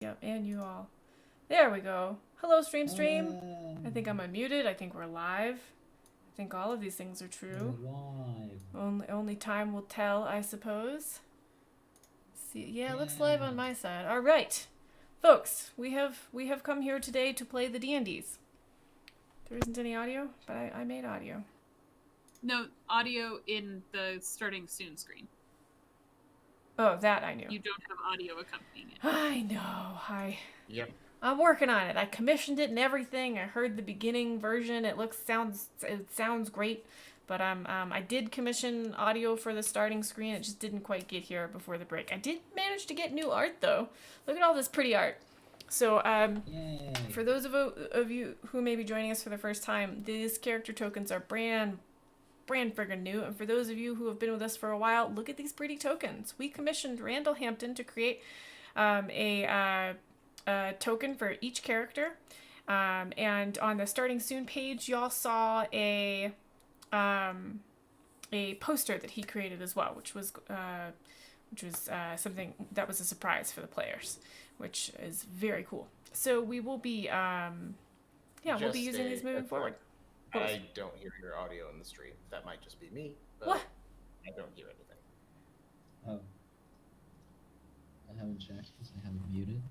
Yep, and you all. There we go. Hello, stream. I think I'm unmuted. I think we're live. I think all of these things are true. Only time will tell, I suppose. See, yeah, it looks live on my side. All right, folks, we have come here today to play the D&Ds. There isn't any audio, but I made audio. No, audio in the starting soon screen. Oh, that I knew. You don't have audio accompanying it. I know. Yep. I'm working on it. I commissioned it and everything. I heard the beginning version. It sounds great, but I did commission audio for the starting screen. It just didn't quite get here before the break. I did manage to get new art though. Look at all this pretty art. So for those of you who may be joining us for the first time, these character tokens are brand friggin' new, and for those of you who have been with us for a while, look at these pretty tokens. We commissioned Randall Hampton to create a token for each character, and on the starting soon page y'all saw a poster that he created as well, which was something that was a surprise for the players, which is very cool. So we will be we'll be using these moving forward. I don't hear your audio in the stream. That might just be me, but what? I don't hear anything. Oh. I haven't checked because I have it muted.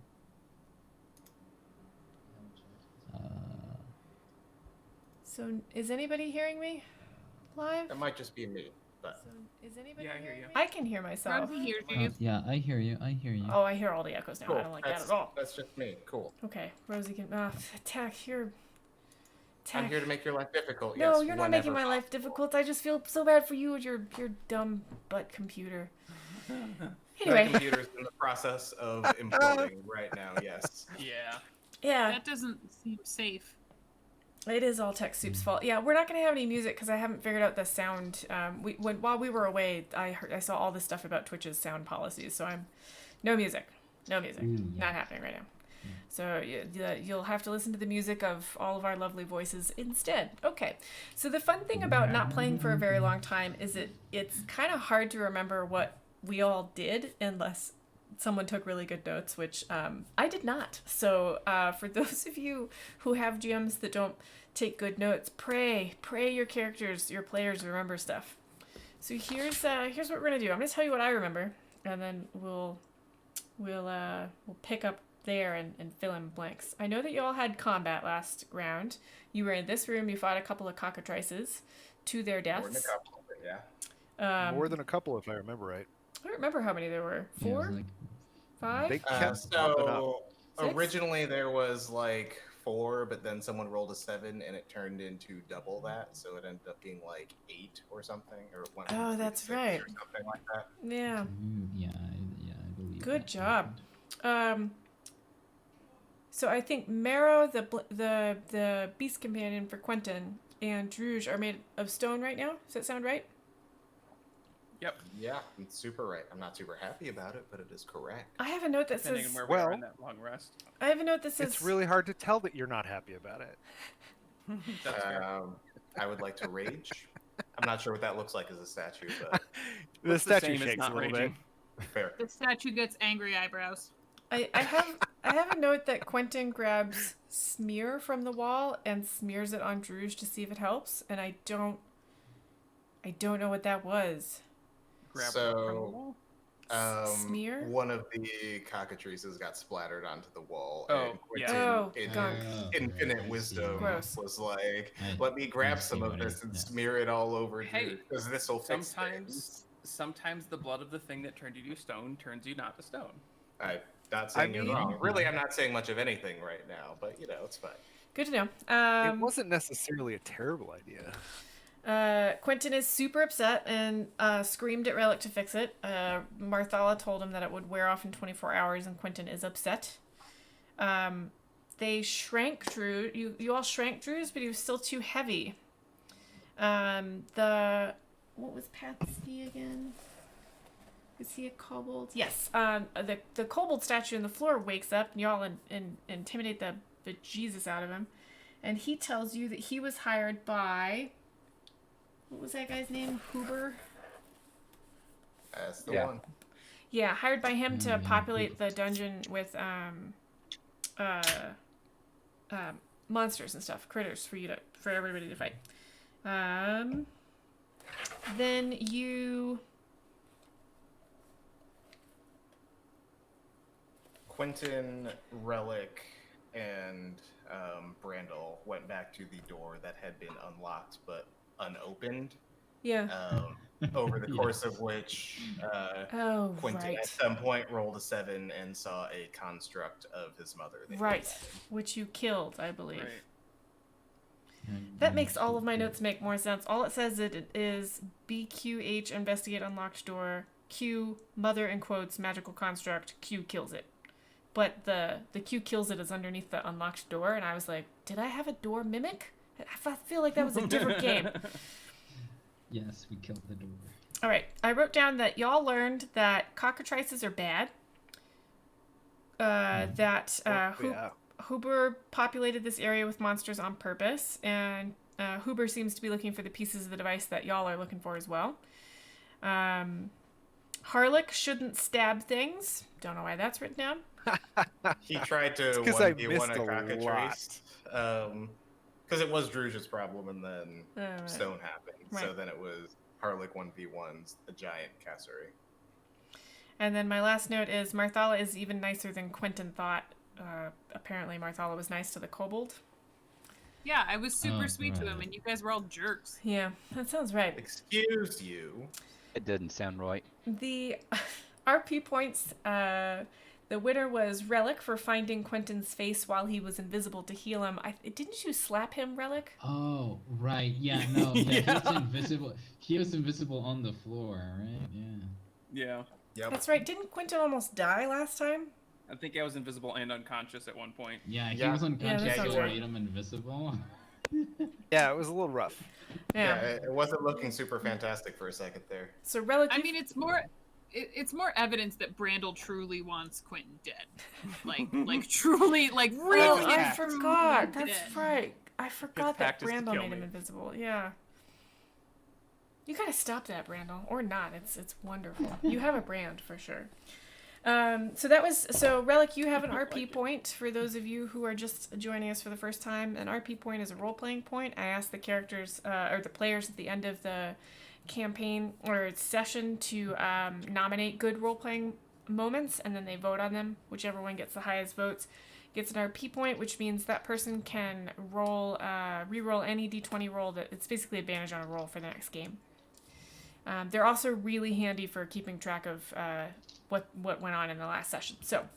So is anybody hearing me live? That might just be me, but... So is anybody I hear you. I can hear myself. Yeah, I hear you. Oh, I hear all the echoes now. Cool. I don't like that at all. That's just me. Cool. Okay, Rosie can... Tack, I'm here to make your life difficult. No, yes, you're not making my life difficult. I just feel so bad for you and your dumb butt computer. Anyway. My computer's in the process of imploding right now, yes. Yeah. Yeah. That doesn't seem safe. It is all Tech Soup's fault. Yeah, we're not going to have any music because I haven't figured out the sound. While we were away, I saw all this stuff about Twitch's sound policies, so no music. Not happening right now. So you'll have to listen to the music of all of our lovely voices instead. Okay, so the fun thing about not playing for a very long time is it's kind of hard to remember what we all did unless someone took really good notes, which I did not. So for those of you who have GMs that don't take good notes, pray your characters, your players remember stuff. So here's what we're gonna do. I'm gonna tell you what I remember, and then we'll pick up there and fill in blanks. I know that you all had combat last round. You were in this room. You fought a couple of cockatrices to their deaths. More than a couple, yeah. More than a couple, if I remember right. I don't remember how many there were. 4? 5? They kept popping up. Originally there was like 4, but then someone rolled a 7 and it turned into double that, so it ended up being like 8 or something, or 1. Oh, that's right. Or something like that. Yeah. Yeah, I believe. Good job. So I think Marrow, the beast companion for Quinten, and Druzh are made of stone right now. Does that sound right? Yep. Yeah, it's super right. I'm not super happy about it, but it is correct. I have a note that Depending says... on where we are in that long rest. I have a note that says... It's really hard to tell that you're not happy about it. That's fair. I would like to rage. I'm not sure what that looks like as a statue, but... The statue same as shakes not a little raging. bit. Fair. The statue gets angry eyebrows. I have a note that Quinten grabs smear from the wall and smears it on Druzh to see if it helps, and I don't know what that was. Grab it from the wall? Smear? One of the cockatrices got splattered onto the wall. Oh, and yeah. Quinten, infinite wisdom, Gross. was like, let me grab some of this and smear it all over Hey, because this will fix things. Sometimes the blood of the thing that turned you to stone turns you not to stone. I'm not saying you're wrong. Really, I'm not saying much of anything right now, but it's fine. Good to know. It wasn't necessarily a terrible idea. Quinten is super upset and screamed at Relic to fix it. Marthalla told him that it would wear off in 24 hours, and Quinten is upset. They shrank Druzh. You all shrank Druzh, but he was still too heavy. What was Patsy again? Is he a kobold? Yes. The kobold statue on the floor wakes up, and y'all intimidate the bejesus out of him. And he tells you that he was hired by... What was that guy's name? Huber? That's the one. Yeah, hired by him to populate the dungeon with monsters and stuff, critters for everybody to fight. Then you. Quinten, Relic, and Brandle went back to the door that had been unlocked but unopened. Yeah. Over the course Yes. of which Quinten Right. at some point rolled a 7 and saw a construct of his mother. that he Right. had. Which you killed, I believe. Right. That makes all of my notes make more sense. All it says it is BQH investigate unlocked door, Q mother in quotes magical construct, Q kills it. But the Q kills it is underneath the unlocked door, and I was like, did I have a door mimic? I feel like that was a different game. Yes, we killed the door. All right, I wrote down that y'all learned that cockatrices are bad. That Yeah. Huber populated this area with monsters on purpose, and Huber seems to be looking for the pieces of the device that y'all are looking for as well. Harlic shouldn't stab things. Don't know why that's written down. He tried to 'cause I 1v1 missed a a cockatrice. Because it was Druzh's problem, and then Right. Stone happened. So Right. then it was Harlic 1v1's a giant casserie. And then my last note is Marthalla is even nicer than Quinten thought. Apparently Marthalla was nice to the kobold. Yeah, I was super Oh, sweet to him, right. and you guys were all jerks. Yeah, that sounds right. Excuse you. It doesn't sound right. The RP points, the winner was Relic for finding Quinten's face while he was invisible to heal him. Didn't you slap him, Relic? Oh, right. Yeah, no. Yeah, he was invisible. He was invisible on the floor, right? Yeah. Yeah. Yep. That's right. Didn't Quinten almost die last time? I think I was invisible and unconscious at one point. Yeah, he Yeah. was unconscious, that so sounds we right. made him invisible. Yeah, it was a little rough. Yeah, it wasn't looking super fantastic for a second there. So Relic, I mean, it's more evidence that Brandle truly wants Quinten dead. Like truly, like really. oh, I Yeah. forgot. Truly That's dead. right. I forgot that pact is to Brandle kill made him me. invisible. Yeah. You gotta stop that, Brandle, or not. It's wonderful. You have a brand for sure. So Relic, you have an RP point for those of you who are just joining us for the first time. An RP point is a role-playing point. I ask the characters or the players at the end of the campaign or session to nominate good role-playing moments, and then they vote on them. Whichever one gets the highest votes gets an RP point, which means that person can re-roll any D20 roll that it's basically advantage on a roll for the next game. They're also really handy for keeping track of what went on in the last session. So,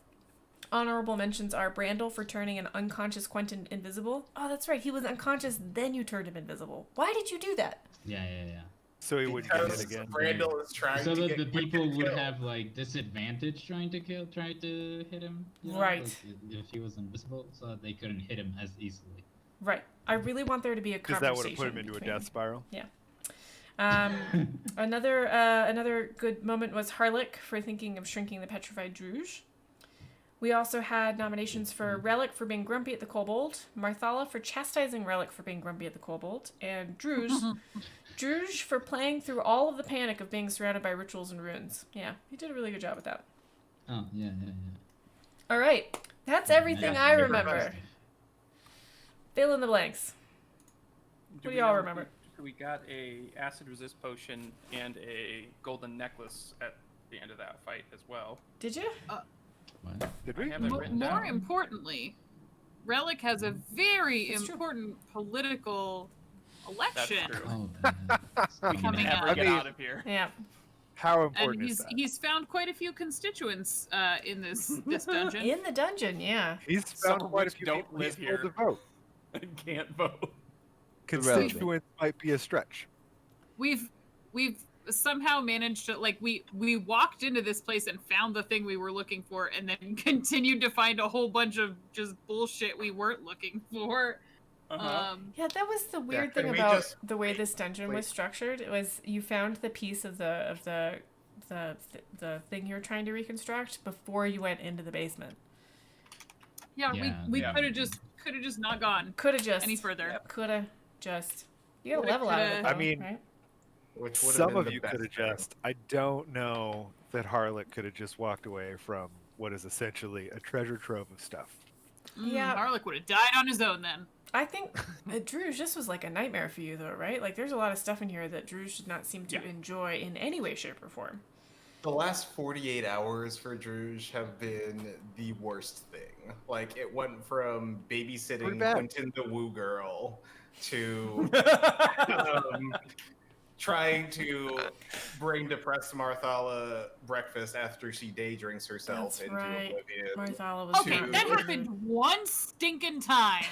honorable mentions are Brandle for turning an unconscious Quinten invisible. Oh, that's right. He was unconscious, then you turned him invisible. Why did you do that? Yeah. So he wouldn't get hit Because again. Brandle is trying So to that get the people Quinten would killed. have like disadvantage trying to hit him. You know? Right. Like, if he was invisible, so that they couldn't hit him as easily. Right. I really want there to be a Because conversation. that would have put him into a between- death spiral. Another good moment was Harlic for thinking of shrinking the petrified Druzh. We also had nominations for Relic for being grumpy at the kobold, Marthalla for chastising Relic for being grumpy at the kobold, and Druzh for playing through all of the panic of being surrounded by rituals and ruins. Yeah, he did a really good job with that. Oh, yeah. All right, that's everything Yeah, I super remember. festive. Fill in the blanks. What do y'all remember? We got a acid resist potion and a golden necklace at the end of that fight as well. Did you? What? Did I we? have it written More down. importantly, Relic has a very It's true. important political That's election. true. Oh, We can Coming never up. get I mean- out of here. Yeah. How And important is that? he's found quite a few constituents in this dungeon. In the dungeon, yeah. He's Some found of quite a which few don't people live he's told here. to vote. I can't vote. Constituents might be a stretch. We've somehow managed to we walked into this place and found the thing we were looking for, and then continued to find a whole bunch of just bullshit we weren't looking for. Uh-huh. Yeah, that was the weird can thing we about just- the way this dungeon was wait. structured. It was you found the piece of the thing you're trying to reconstruct before you went into the basement. Yeah, Yeah, we yeah. could have just not gone Could have just any further. Could have just. You got a Coulda, level out of it. coulda. Though, I mean, right? Which would have Some been of the you best could have thing. just. I don't know that Harlic could have just walked away from what is essentially a treasure trove of stuff. Yeah. Harlic would have died on his own then. I think Druzh, this was like a nightmare for you, though, right? Like, there's a lot of stuff in here that Druzh did not seem to enjoy in any way, shape, or form. The last 48 hours for Druzh have been the worst thing. Like, it went from babysitting Quinten the Woo Girl to trying to bring depressed Marthalla breakfast after she day drinks herself into oblivion. Marthalla was Okay, that happened one stinking time.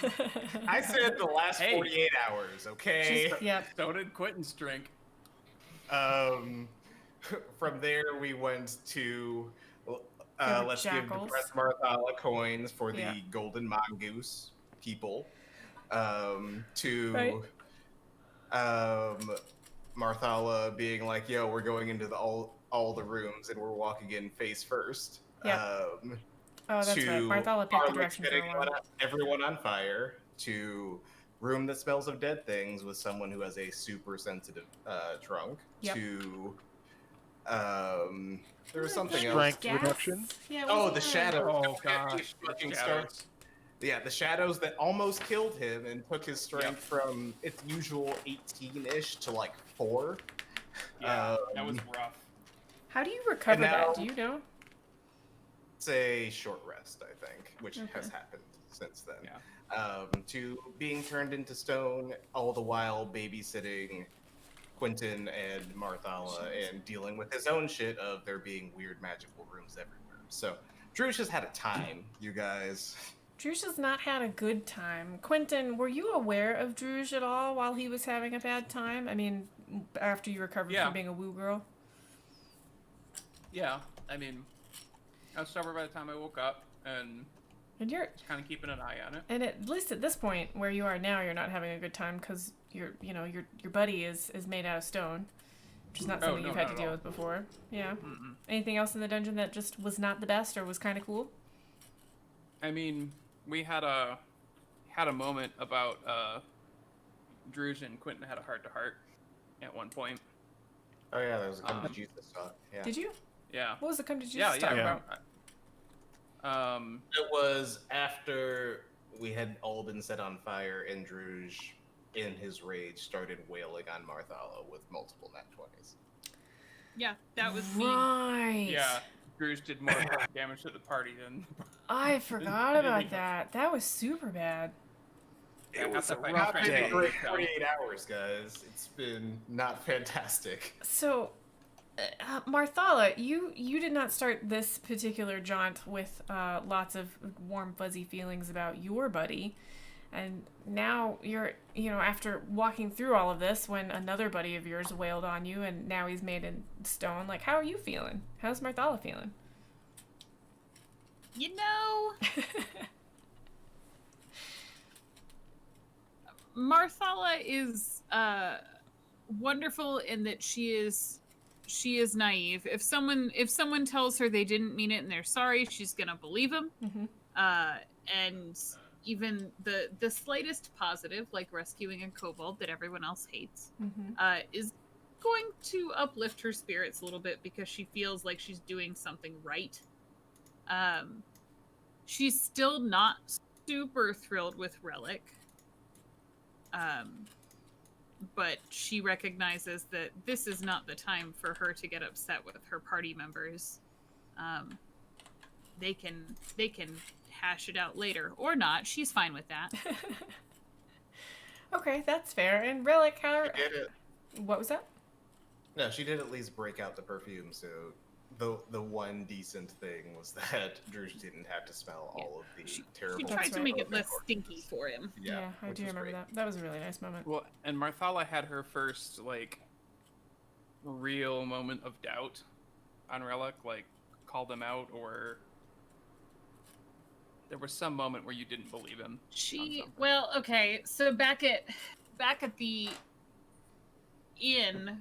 I said the last 48 hours, okay? Yep. So did Quinten's drink. From there, we went to let's give depressed Marthalla coins for the golden mongoose people. To Marthalla being like, "Yo, we're going into all the rooms and we're walking in face first." Yeah. Oh, that's right. Marthalla picked the direction for a while. Everyone on fire. To room that smells of dead things with someone who has a super sensitive trunk. Yep. To there was something else. Strength reduction. Yeah, the shadows. Oh gosh, the shadows. Yeah, the shadows that almost killed him and took his strength from its usual 18-ish to like 4. Yeah, that was rough. How do you recover that? Do you know? It's a short rest, I think, which has happened since then. Yeah. To being turned into stone, all the while babysitting Quinten and Marthalla and dealing with his own shit of there being weird magical rooms everywhere. So Druzh has had a time, you guys. Druzh has not had a good time. Quinten, were you aware of Druzh at all while he was having a bad time? I mean, after you recovered from being a woo girl? Yeah, I mean, I was sober by the time I woke up, and you're just kind of keeping an eye on it. And at least at this point, where you are now, you're not having a good time because your buddy is made out of stone, which is not something you've had to deal with before. Yeah. Mm-mm. Anything else in the dungeon that just was not the best or was kind of cool? I mean, we had a moment about Druzh and Quinten had a heart-to-heart at one point. Oh yeah, there was a come to Jesus talk. Yeah. Did you? Yeah. What was the come to Jesus talk about? It was after we had all been set on fire, and Druzh, in his rage, started wailing on Marthalla with multiple nat 20s. Yeah, that was me. Right. Yeah, Druzh did more damage to the party than. I forgot about that. That was super bad. It was a rough day. 48 hours, guys. It's been not fantastic. So, Marthalla, you did not start this particular jaunt with lots of warm, fuzzy feelings about your buddy. And now you're, after walking through all of this, when another buddy of yours wailed on you and now he's made in stone, like, how are you feeling? How's Marthalla feeling? Marthalla is wonderful in that she is naive. If someone tells her they didn't mean it and they're sorry, she's gonna believe them. Mm-hmm. And even the slightest positive, like rescuing a kobold that everyone else hates, is going to uplift her spirits a little bit because she feels like she's doing something right. She's still not super thrilled with Relic. But she recognizes that this is not the time for her to get upset with her party members. They can hash it out later or not. She's fine with that. Okay, that's fair. And Relic, how? She did it. What was that? No, she did at least break out the perfume. So the one decent thing was that Druzh didn't have to smell all of the terrible. She tried to make it less stinky for him. Yeah, I do remember that. That was a really nice moment. Well, and Marthalla had her first real moment of doubt on Relic, called him out, or there was some moment where you didn't believe him. Okay, so back at the inn,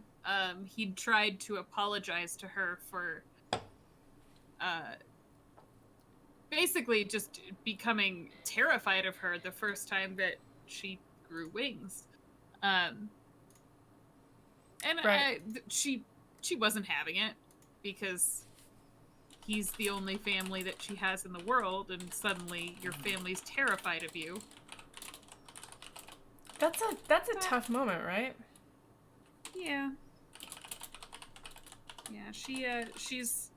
he'd tried to apologize to her for basically just becoming terrified of her the first time that she grew wings. And right. she wasn't having it because he's the only family that she has in the world, and suddenly your family's terrified of you. That's a tough moment, right? Yeah. Yeah, she's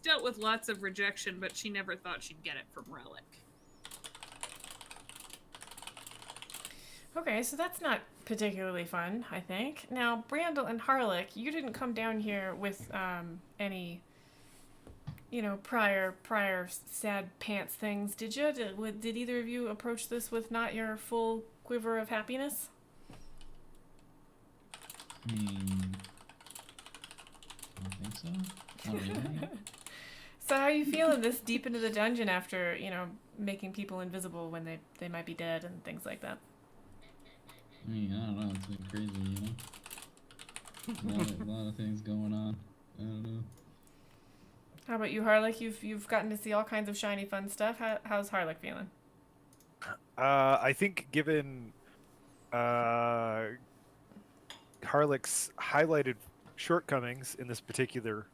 dealt with lots of rejection, but she never thought she'd get it from Relic. Okay, so that's not particularly fun, I think. Now, Brandle and Harlic, you didn't come down here with any, prior sad pants things, did you? Did either of you approach this with not your full quiver of happiness? I mean, I don't think so. Not really. So how are you feeling this deep into the dungeon after, making people invisible when they might be dead and things like that? I mean, I don't know. It's been crazy, a lot of things going on. I don't know. How about you, Harlic? You've gotten to see all kinds of shiny, fun stuff. How's Harlic feeling? I think given Harlick's highlighted shortcomings in this particular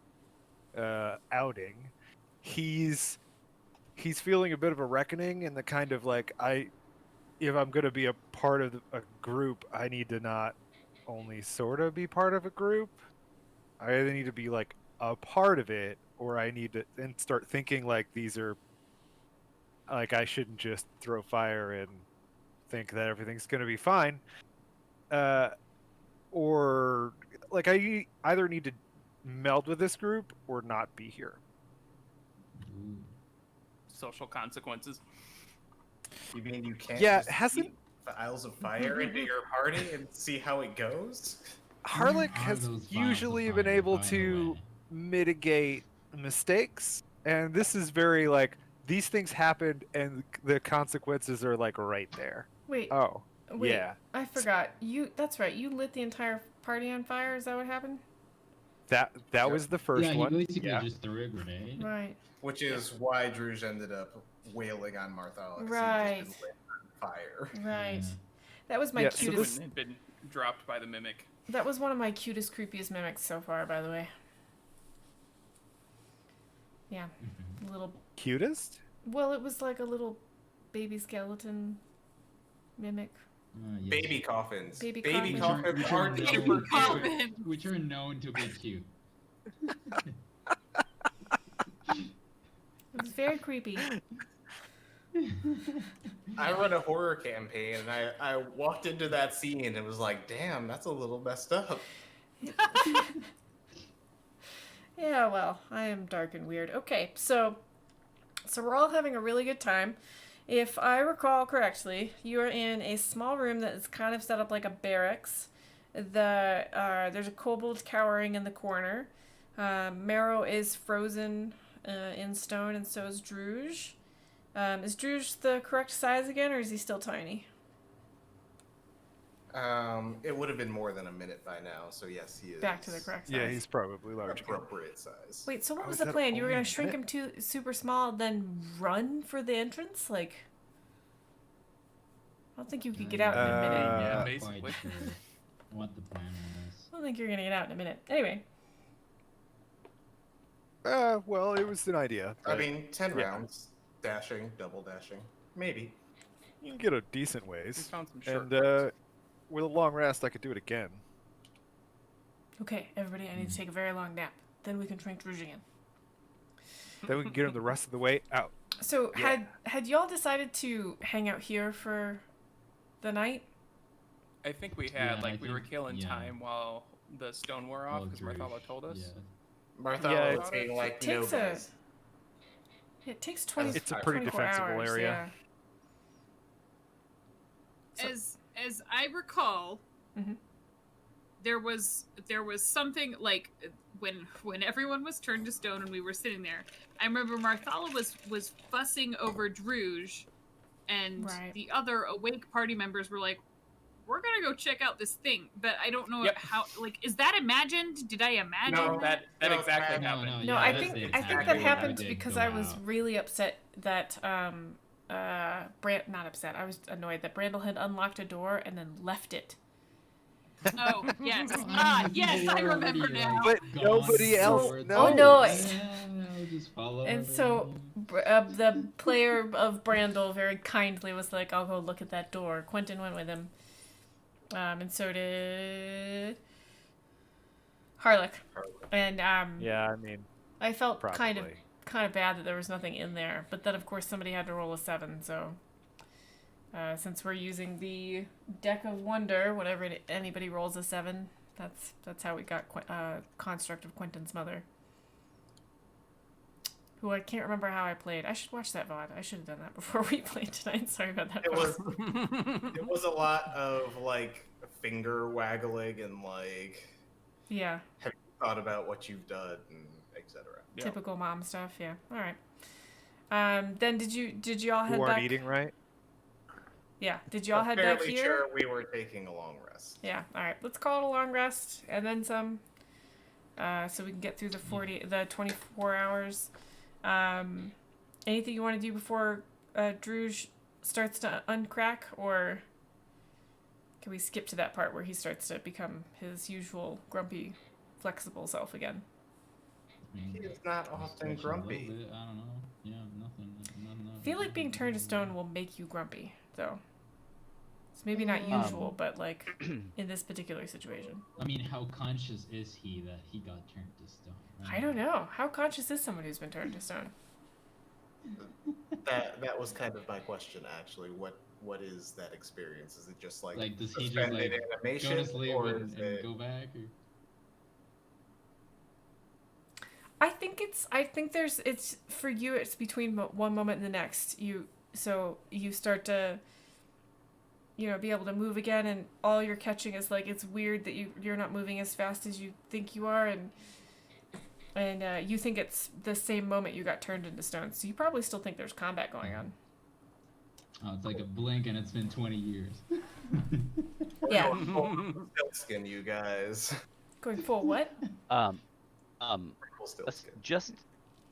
outing, he's feeling a bit of a reckoning, and the kind of like, if I'm going to be a part of a group, I need to not only sort of be part of a group, I either need to be like a part of it, or I need to then start thinking like these are, like, I shouldn't just throw fire and think that everything's going to be fine. Or like I either need to meld with this group or not be here. Ooh. Social consequences. You mean you can't Yeah, just hasn't- eat the Isles of Fire into your party and see how it goes? Harlic Where are has those vials of usually been fire, able by the to way? mitigate mistakes, and this is very like, these things happened and the consequences are like right there. Wait, Oh, wait. yeah. I forgot. That's right. You lit the entire party on fire. Is that what happened? That was the first Yeah, one. you basically Yeah. just threw a grenade. Right. Which is why Druzh ended up wailing on Marthalla. 'Cause Right. He'd just been lit on fire. Right. Yeah. That was my Yeah, so cutest. Had been dropped by the mimic. That was one of my cutest, creepiest mimics so far, by the way. Yeah, Mhm. a little. Cutest? Well, it was like a little baby skeleton mimic. Yes. Baby coffins. Baby Baby coffins. coffins aren't Which are super known- cute. Coffin. Which are known to be cute. It was very creepy. I run a horror campaign, and I walked into that scene and was like, damn, that's a little messed up. Yeah, well, I am dark and weird. Okay, so we're all having a really good time. If I recall correctly, you are in a small room that is kind of set up like a barracks. There's a kobold cowering in the corner. Marrow is frozen in stone, and so is Druzh. Is Druzh the correct size again, or is he still tiny? It would have been more than a minute by now, so yes, he is. Back to the correct size. Yeah, he's probably large. appropriate size. Wait, so what Oh, was is the that plan? You were only gonna a shrink minute? him to super small, then run for the entrance? Like, I don't think you could get out in a minute. Uh, Yeah, Not basically. quite sure what the plan was. I don't think you're gonna get out in a minute. Anyway, Well, it was an idea. I mean, 10 Yeah. rounds. Dashing, double dashing. Maybe. You can get a decent We ways. found some And shortcuts. with a long rest, I could do it again. okay, everybody, I need to take a very long nap. Then we can shrink Druzh again. Then we can get him the rest of the way out. So Yeah. had y'all decided to hang out here for the night? I think we Yeah, had, I we were think- killing yeah. time while the stone wore off, Oh, because Druzh. Marthalla told us. Yeah. Marthalla Yeah, was being like, it no, takes a- guys. It takes 20. It's a pretty 24 defensible hours, area. Yeah. As I recall, Mhm. there was something like when everyone was turned to stone and we were sitting there. I remember Marthalla was fussing over Druzh, and Right. the other awake party members were like, "We're gonna go check out this thing," but I don't know Yep. how. Like, is that imagined? Did I imagine No, That No, exactly no, happened. No, yeah, I that's think the I think exact that way happened we did because go I was out. really upset that not upset. I was annoyed that Brandle had unlocked a door and then left it. Oh, yes. Well, Ah, mean, if yes, they I were remember already, now. like, But gone nobody else forward, knows. Oh, no, I'll just follow. And them, so you know? the player of Brandle very kindly was like, "I'll go look at that door." Quinten went with him, and so did Harlic. And Yeah, I mean, I felt probably. kind of bad that there was nothing in there, but then of course somebody had to roll a 7. So since we're using the deck of wonder, whenever anybody rolls a 7, that's how we got construct of Quinten's mother. Who I can't remember how I played. I should watch that VOD. I should have done that before we played tonight. Sorry about that. It was a lot of like finger waggling and like, Yeah, have you thought about what you've done, and etc. Yeah. typical mom stuff. Yeah. All right. Then did you all head Who aren't back? eating right? Yeah. Did y'all I'm head back fairly here? sure we were taking a long rest. Yeah. All right. Let's call it a long rest and then some. So we can get through the 24 hours. Anything you want to do before Druzh starts to uncrack, or can we skip to that part where he starts to become his usual grumpy, flexible self again? I mean, He is not I'll often stretch a little grumpy. bit, I don't know. Yeah, nothing. I feel like being turned to stone will make you grumpy, though. It's maybe not usual, but like in this particular situation. I mean, how conscious is he that he got turned to stone? I don't know. How conscious is someone who's been turned to stone? That was kind of my question, actually. What is that experience? Is it just like Like, does he just suspended like animation, go to sleep or and, is it... go back? Or... I think it's for you. It's between one moment and the next. You start to, be able to move again, and all you're catching is like it's weird that you're not moving as fast as you think you are, and you think it's the same moment you got turned into stone. So you probably still think there's combat going on. Oh, it's like a blink and it's been 20 years. Yeah. Skin, you guys. Going full what? Let's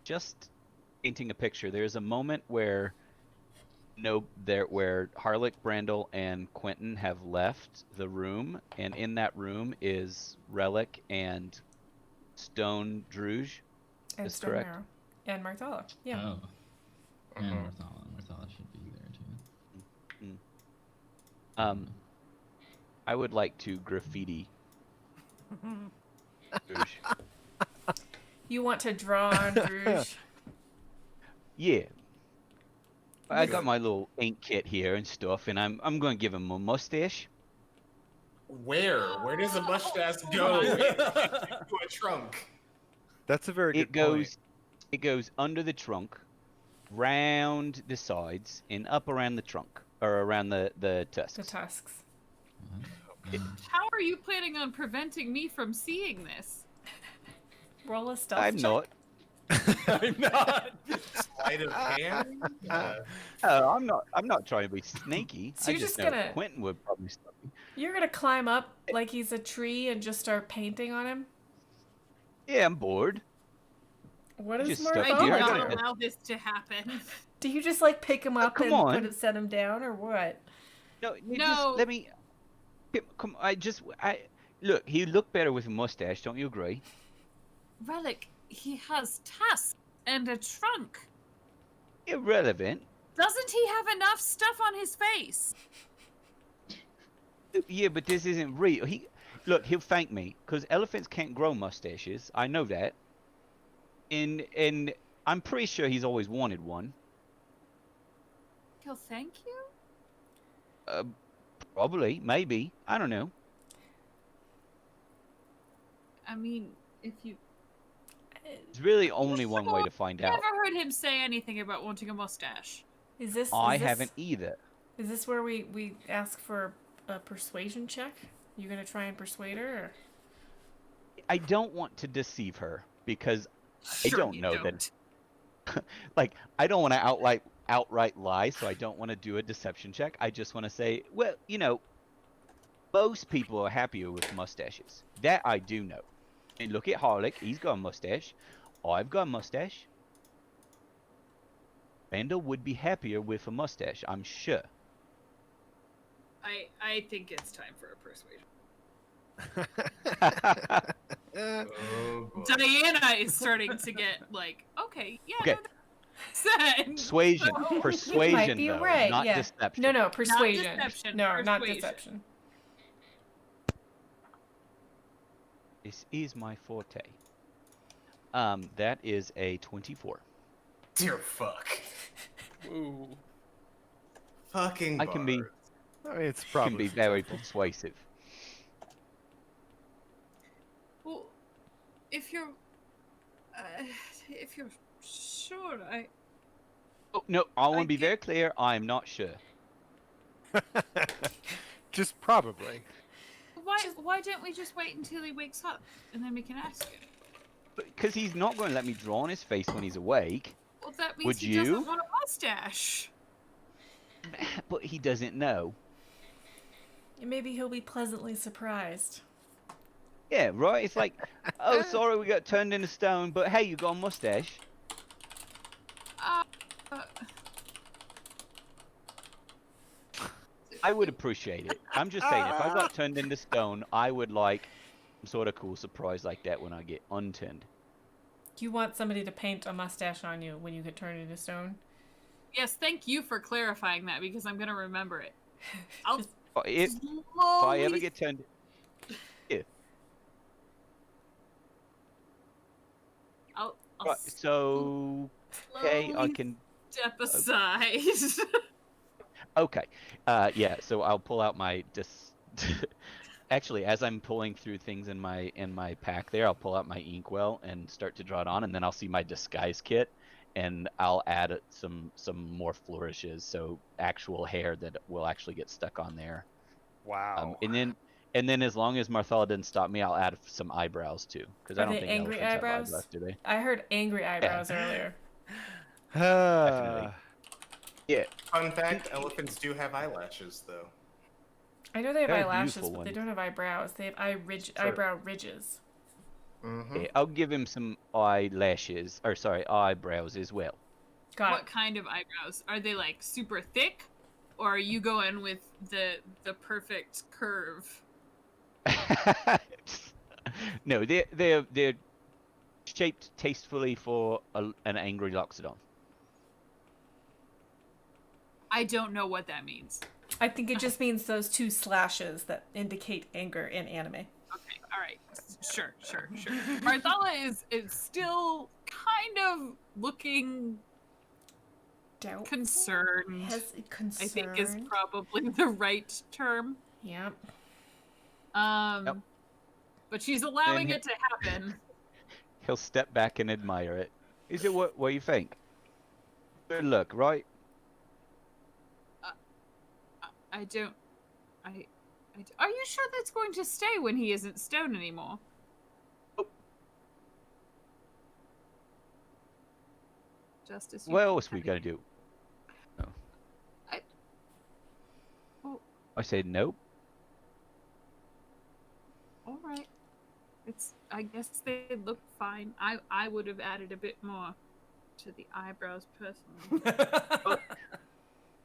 just painting a picture. There's a moment where where Harlic, Brandle, and Quinten have left the room, and in that room is Relic and Stone Druzh. And Is Stone correct. Marrow. And Marthalla. Yeah. Oh. And Mhm. Marthalla should be there too. I would like to graffiti Druzh. You want to draw on Druzh? Yeah. I got my little ink kit here and stuff, and I'm going to give him a mustache. Where? Where does a mustache go? To a trunk. That's a very It good point. goes under the trunk, round the sides, and up around the trunk, or around the tusks. The tusks. How are you planning on preventing me from seeing this? Roll a stealth I'm check. not. I'm not. Sleight of hand? I'm not trying to be sneaky. So I you're just just know gonna- Quinten would probably stop me. You're gonna climb up like he's a tree and just start painting on him? Yeah, I'm bored. What is Just more stuck I Oh, do here, I not gotta- allow this to happen. Do you just like pick him up come and on. set him down, or what? No, you No. just let me. Come, look. He looked better with a mustache. Don't you agree? Relic, he has tusks and a trunk. Irrelevant. Doesn't he have enough stuff on his face? Yeah, but this isn't real. He'll thank me because elephants can't grow mustaches. I know that. And I'm pretty sure he's always wanted one. He'll thank you? Probably, maybe. I don't know. I mean, if you There's really only one way to find out. never heard him say anything about wanting a mustache. Is this? I is this, haven't either. Is this where we ask for a persuasion check? You gonna try and persuade her? Or? I don't want to deceive her because Sure don't you know don't. that- like I don't want to outright lie, so I don't want to do a deception check. I just want to say, well, most people are happier with mustaches. That I do know. And look at Harlic, he's got a mustache. I've got a mustache. Brandle would be happier with a mustache, I'm sure. I think it's time for a persuasion. Oh, boy. Diana is starting to get like, okay, yeah, Okay. no, that's Persuasion. You Persuasion, might be though, right. not Yeah. deception. No, persuasion. deception, No, not persuasion. deception. This is my forte. That is a 24. Dear fuck. Ooh. Fucking I can be- bards. I mean, it's Can probably be very successful. persuasive. Well, if you're sure, Oh, no, I want I to be get- very clear. I am not sure. Just probably. why don't we just wait until he wakes up and then we can ask him? Because he's not going to let me draw on his face when he's awake. Well, that means Would he you? doesn't want a mustache. But he doesn't know. Maybe he'll be pleasantly surprised. Yeah, right? It's like, oh, sorry, we got turned into stone, but hey, you got a mustache. Uh, I would appreciate it. I'm just saying, if I got turned into stone, I would like some sort of cool surprise like that when I get unturned. You want somebody to paint a mustache on you when you get turned into stone? yes, thank you for clarifying that because I'm gonna remember it. I'll Just- If I ever slowly get turned... I'll Right, so... Okay, I slowly can... step aside. Okay. Yeah, so I'll pull out my Actually, as I'm pulling through things in my pack there, I'll pull out my inkwell and start to draw it on, and then I'll see my disguise kit, and I'll add some more flourishes, so actual hair that will actually get stuck on there. Wow. And then as long as Marthalla didn't stop me, I'll add some eyebrows too, because I Are don't they think angry elephants have eyebrows? eyebrows, do they? I heard angry eyebrows earlier. Definitely. Yeah. Fun fact, elephants do have eyelashes, though. I know they have They're eyelashes, beautiful but they ones. don't have eyebrows. They have True. eyebrow ridges. Mm-hmm. Yeah, I'll give him some eyelashes, or sorry, eyebrows as well. Got What kind of eyebrows? Are they like super thick? Or are you going with the perfect curve? No, they're shaped tastefully for an angry loxodon. I don't know what that means. I think it just means those two slashes that indicate anger in anime. Okay, all right, sure. Marthalla is still kind of looking Doubt. concerned. Concern. I think is probably the right term. Yep. Yep. But she's allowing Then it to happen. He'll step back and admire it. Is it what you think? Good look, right? I don't. Are you sure that's going to stay when he isn't stone anymore? Justice. What else we gotta do? No. Oh. I said nope. All right. I guess they look fine. I would have added a bit more to the eyebrows personally.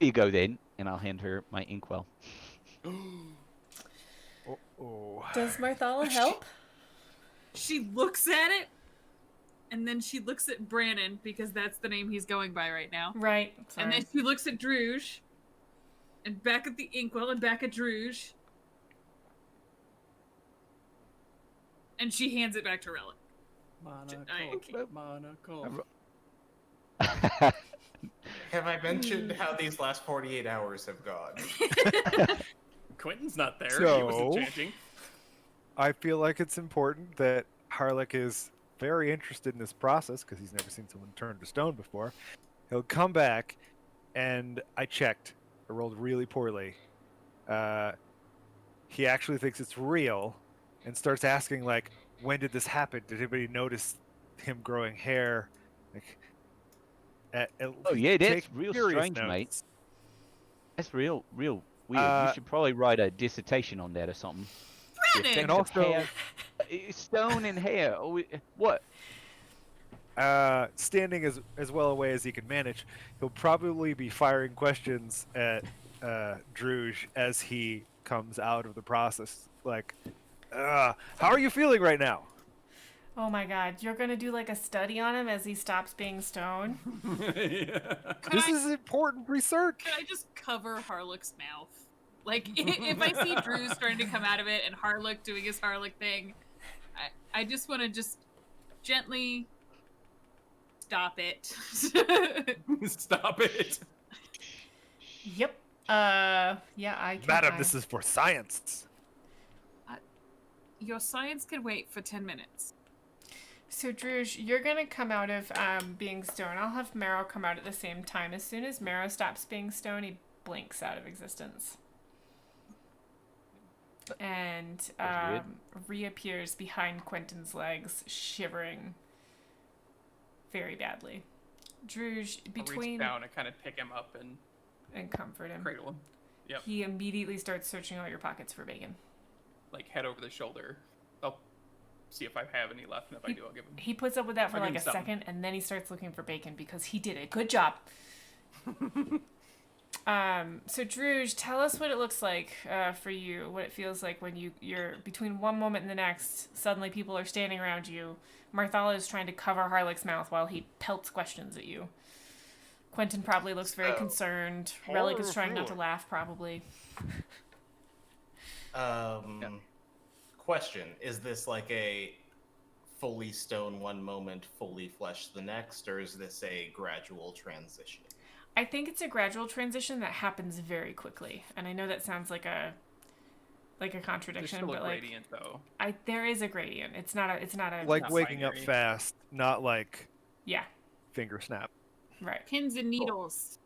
Here you go then, and I'll hand her my inkwell. Oh. Does Marthalla help? She looks at it, and then she looks at Brandon because that's the name he's going by right now. Right. And then she looks at Druzh, and back at the inkwell, and back at Druzh, and she hands it back to Relic. Monaco. Have I mentioned how these last 48 hours have gone? Quinten's not there. He So- wasn't chanting. I feel like it's important that Harlic is very interested in this process because he's never seen someone turn to stone before. He'll come back, and I checked. I rolled really poorly. He actually thinks it's real and starts asking, like, when did this happen? Did anybody notice him growing hair? Like, Oh yeah, that's take real serious strange, mate. notes. That's real weird. Uh, You should probably write a dissertation on that or something. The Brandon! effects And of also- hair- stone and hair. Oh, what? Standing as well away as he can manage, he'll probably be firing questions at Druzh as he comes out of the process. Like, How are you feeling right now? Oh my god, you're gonna do like a study on him as he stops being stoned? This is important research. Could I just cover Harlick's mouth? Like, if I see Druzh starting to come out of it and Harlick doing his Harlick thing, I just want to just gently stop it. Stop it. Yep. Yeah, I can. Madam, this is for science. Your science can wait for 10 minutes. So, Druzh, you're gonna come out of being stoned. I'll have Marrow come out at the same time. As soon as Marrow stops being stoned, he blinks out of existence. And reappears behind Quinten's legs, shivering very badly. Druzh, I'll between... reach down and kind of pick him up and comfort him. cradle him. Yep. He immediately starts searching all your pockets for bacon. Like head over the shoulder. I'll see if I have any left, and if I do, I'll give him. He puts up with that for I'll like give a him some. second, and then he starts looking for bacon because he did a good job. So Druzh, tell us what it looks like for you, what it feels like when you're between one moment and the next, suddenly people are standing around you. Marthalla is trying to cover Harlick's mouth while he pelts questions at you. Quinten probably looks very concerned. Relic is trying not to laugh, probably. Question: is this like a fully stone one moment, fully flesh the next, or is this a gradual transition? I think it's a gradual transition that happens very quickly, and I know that sounds like a contradiction, There's still but a like gradient, though. there is a gradient. It's not a Like not waking up binary. fast, not like yeah, finger snap. right. Pins and needles.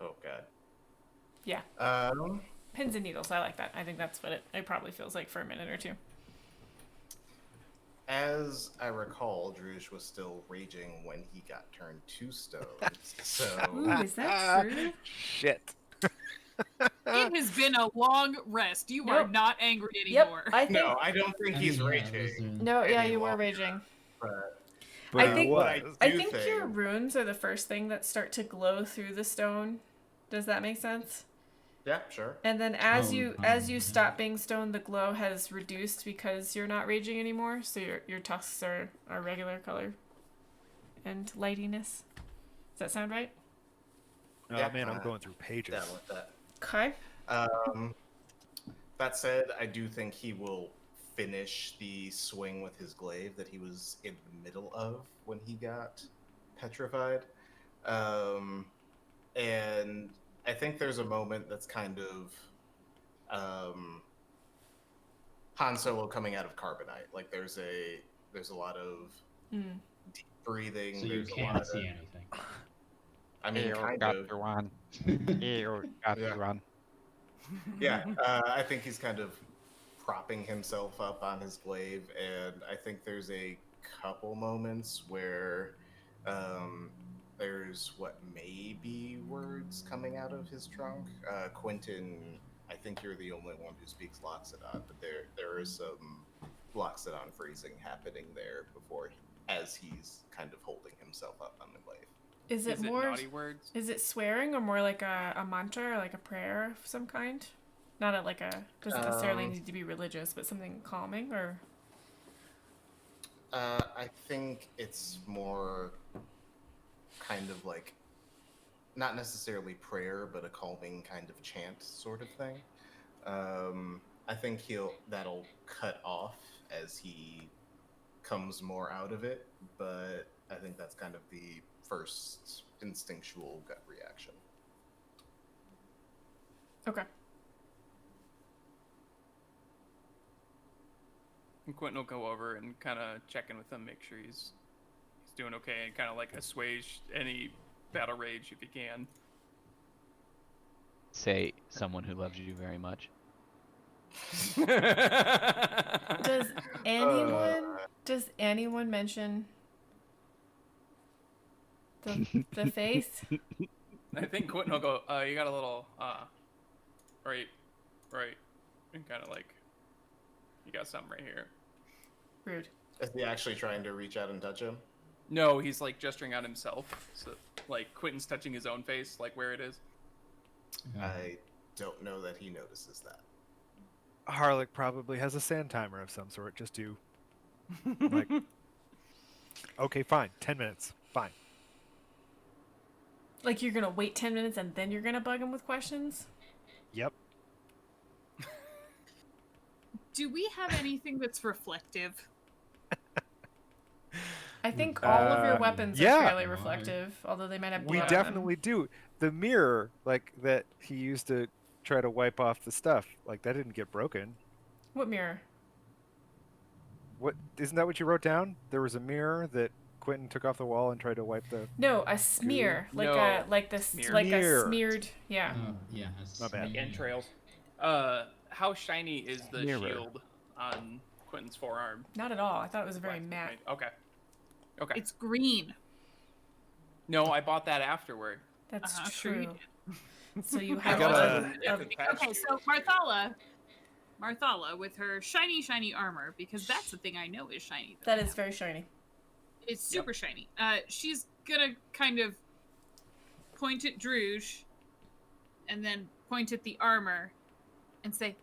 Oh god. Yeah. Um. Pins and needles. I like that. I think that's what it probably feels like for a minute or two. As I recall, Druzh was still raging when he got turned to stone. So Ooh, is that true? Shit. It has been a long rest. You are Nope. not angry Yep. anymore. I think. no, I don't think he's raging. No, yeah, any you were longer, raging. But I think- what I I do think your runes are the first thing that start to glow through the stone. Does that make sense? yeah, sure. And then as Oh, you yeah. stop being stoned, the glow has reduced because you're not raging anymore. So your tusks are regular color and lightiness. Does that sound right? Oh Yeah, man, I'm going through pages. Down with that. Okay. That said, I do think he will finish the swing with his glaive that he was in the middle of when he got petrified. And I think there's a moment that's kind of Han Solo coming out of carbonite. Like there's a lot of Mm. deep breathing. So you there's a can't lot see of, anything. I mean, kind got of. to run. Got Yeah. to run. Yeah, I think he's kind of propping himself up on his glaive, and I think there's a couple moments where there's what may be words coming out of his trunk. Quinten, I think you're the only one who speaks Loxodon, but there is some Loxodon freezing happening there as he's kind of holding himself up on the glaive. Is it Is it more? naughty words? Is it swearing or more like a mantra or like a prayer of some kind? Not doesn't necessarily need to be religious, but something calming or. I think it's more kind of like, not necessarily prayer, but a calming kind of chant sort of thing. I think that'll cut off as he comes more out of it, but I think that's kind of the first instinctual gut reaction. Okay. And Quentin will go over and kind of check in with him, make sure he's doing okay, and kind of like assuage any battle rage if he can. Say someone who loves you very much. Does anyone mention the face? I think Quentin will go, you got a little, right, and kind of like, you got something right here. Rude. Is he actually trying to reach out and touch him? No, he's like gesturing out himself, so like Quentin's touching his own face, like where it is. I don't know that he notices that. Harlic probably has a sand timer of some sort, just to like. Okay, fine. 10 minutes. Fine. Like you're gonna wait 10 minutes and then you're gonna bug him with questions? Yep. Do we have anything that's reflective? I think all of your weapons are yeah. fairly reflective, although they might have We blood on definitely do. The mirror, like that he used to try to wipe off the stuff, like that didn't get broken. them. What mirror? What isn't that what you wrote down? There was a mirror that Quinten took off the wall and tried to wipe the. No, a smear, like No. a like this, Smear. like Smear. a smeared. Yeah. Oh, yeah. My bad. Like entrails. How shiny is the Mirror. shield on Quentin's forearm? Not at all. I thought it was very Black, matte. right? Okay. Okay. It's green. No, I bought that afterward. That's Sure you true. did. So you I have gotta- Okay, so Marthalla with her shiny armor, because that's the thing I know is shiny. that is very shiny. It's super shiny. She's gonna kind of point at Druzh, and then point at the armor, and say,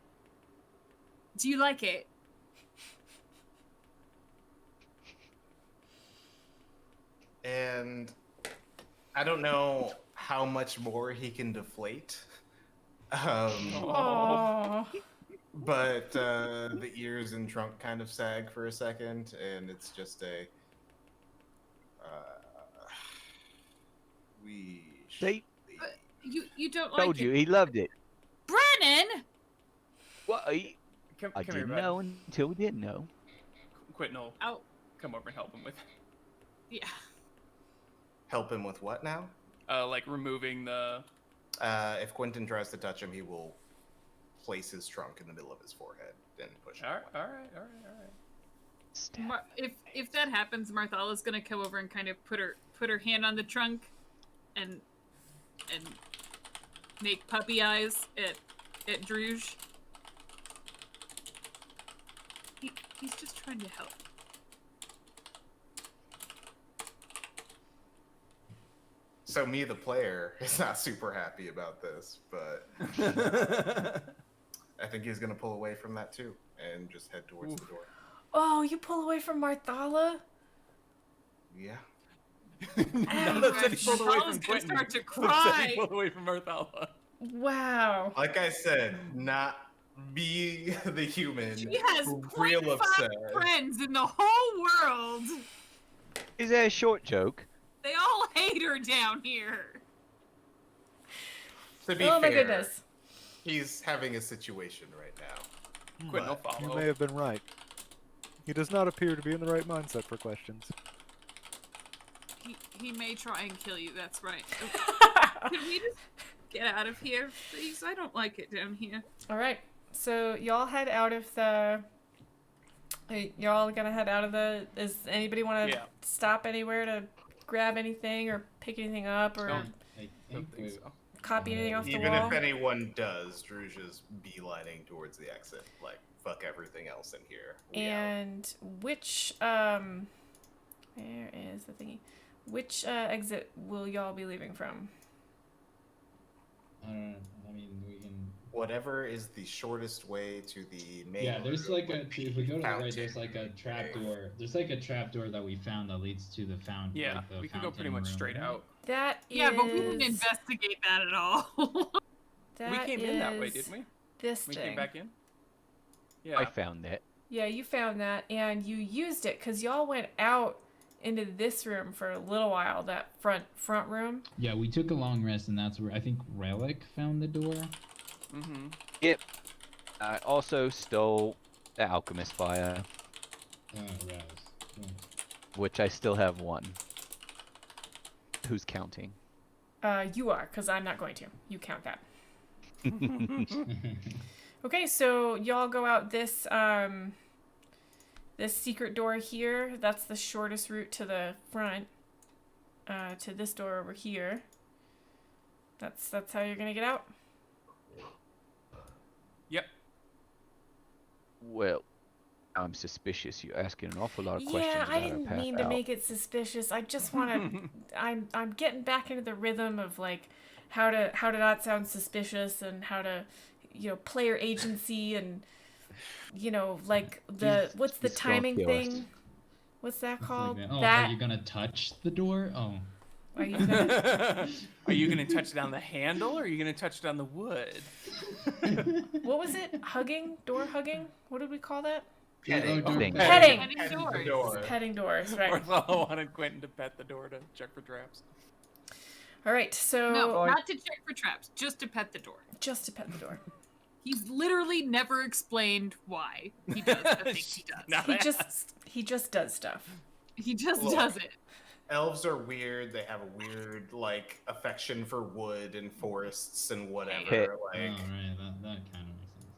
"Do you like it?" And I don't know how much more he can deflate. Oh. But the ears and trunk kind of sag for a second, and it's just a. We. See, You don't like told you it, he loved it. Brennan. What? Come I here, didn't bud. know until we didn't know. Quentin will Oh, come over and help him with, yeah. Help him with what now? like removing the. If Quinten tries to touch him, he will place his trunk in the middle of his forehead and push him. All right. Stab. If that happens, Marthalla's gonna come over and kind of put her hand on the trunk, and make puppy eyes at Druzh. He's just trying to help. So me, the player, is not super happy about this, but I think he's gonna pull away from that too and just head towards the door. Oh, you pull away from Marthalla? Yeah. None of us pulled away Marthalla's from gonna Quentin. start to Said cry. he pulled away from Marthalla. Wow. Like I said, not being the human She has who's real 0.5 upset. friends in the whole world. Is that a short joke? They all hate her down here. To be Oh my fair, goodness. he's having a situation right now. Quentin will But You follow. may have been right. He does not appear to be in the right mindset for questions. He may try and kill you. That's right. Can we just get out of here, please? I don't like it down here. All right. So y'all head out of the. Y'all gonna head out of the. Does anybody want to Yeah. stop anywhere to grab anything or pick anything up or Don't- I Don't think think we, so. copy anything off the Even wall? if anyone does, Druzh is beelining towards the exit. Like, fuck everything else in here. We out. And which where is the thingy? Which exit will y'all be leaving from? I don't know. I mean, we can. Whatever is the shortest way to the main. Yeah, there's room like a. would be If we go to the right, fountain. there's like a trap door. There's like a trap door that we found that leads to the fountain. Yeah, like the we can go pretty fountain much room, straight right? out. That is. Yeah, but we didn't investigate that at all. That We came in that way, is didn't we? This We thing. came back in. Yeah. I found that. Yeah, you found that and you used it because y'all went out into this room for a little while. That front room. Yeah, we took a long rest, and that's where I think Relic found the door. Mm-hmm. I also stole the alchemist fire, Oh, Raz. which I still have one. Who's counting? You are, because I'm not going to. You count that. Okay, so y'all go out this this secret door here. That's the shortest route to the front. To this door over here. That's how you're gonna get out. Yep. Well, I'm suspicious. You're asking an awful lot of questions Yeah, about I our didn't path mean to out. make it suspicious. I just want to. I'm getting back into the rhythm of like how to not sound suspicious and how to, player agency and you know, like the He's- what's the he's strong timing killers. thing? What's that It's called? like, oh, that are you gonna touch the door? Oh. are you gonna Are you gonna touch it on the handle, or are you gonna touch it on the wood? what was it? Hugging? Door hugging? What did we call that? Petting. Oh, door Petting. Petting. Petting Petting the doors. door. Petting doors, right? Marthalla wanted Quinten to pet the door to check for traps. All right, so No, not to check for traps, just to pet the door. just to pet the door. He's literally never explained why he does the things he does. Not He asked. just does stuff. He just Look. does it. Elves are weird. They have a weird like affection for wood and forests and whatever. Hit. Oh, Like right. That kind of makes sense.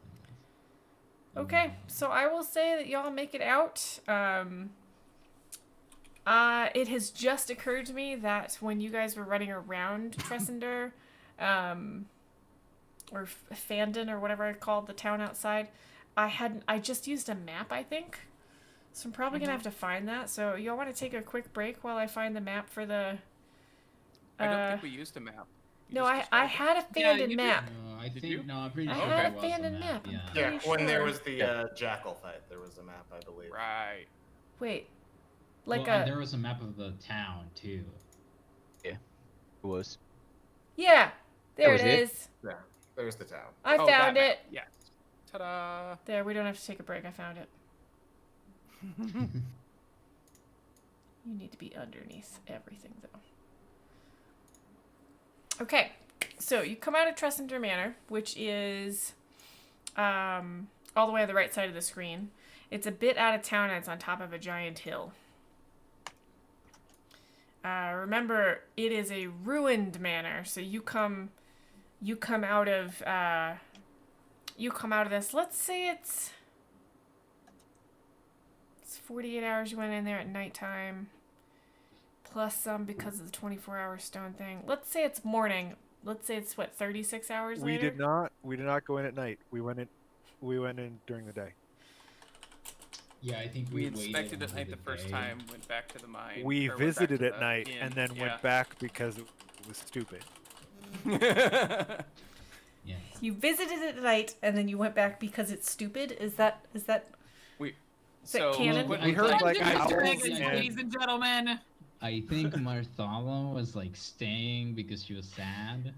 I guess. Okay, so I will say that y'all make it out. It has just occurred to me that when you guys were running around Tresendar, or Fandon or whatever I called the town outside, I just used a map, I think. So I'm probably gonna have to find that. So y'all want to take a quick break while I find the map for the? I don't think we used a map. You No, just I described it. had a Yeah, Fandon you did. map. No, I Did think you? no. I'm pretty I sure had there a was a Fandon map. map. Yeah. yeah, Pretty when there sure. was the jackal fight, there was a map, I believe. Right. Wait, like Well, and there was a map of the town too. It was. yeah, there was it it? is. Yeah, there's the town. I Oh, found that it. map. Yeah. Ta-da! There, we don't have to take a break. I found it. You need to be underneath everything, though. Okay, so you come out of Tresendar Manor, which is all the way on the right side of the screen. It's a bit out of town, and it's on top of a giant hill. Remember, it is a ruined manor, so you come out of this. Let's say it's 48 hours. You went in there at nighttime, plus some because of the 24-hour stone thing. Let's say it's morning. Let's say it's what, 36 hours We later. did not go in at night. We went in during the day. Yeah, I think We waited inspected at until night the first day. time, went back to the mine. We or went back visited to at the night inn. and then Yeah. went back because it was stupid. Yeah. You visited at night and then you went back because it's stupid. Is that We that canon? Well, We heard I like Dungeons and owls Dragons, and ladies and gentlemen. I think Marthalla was like staying because she was sad.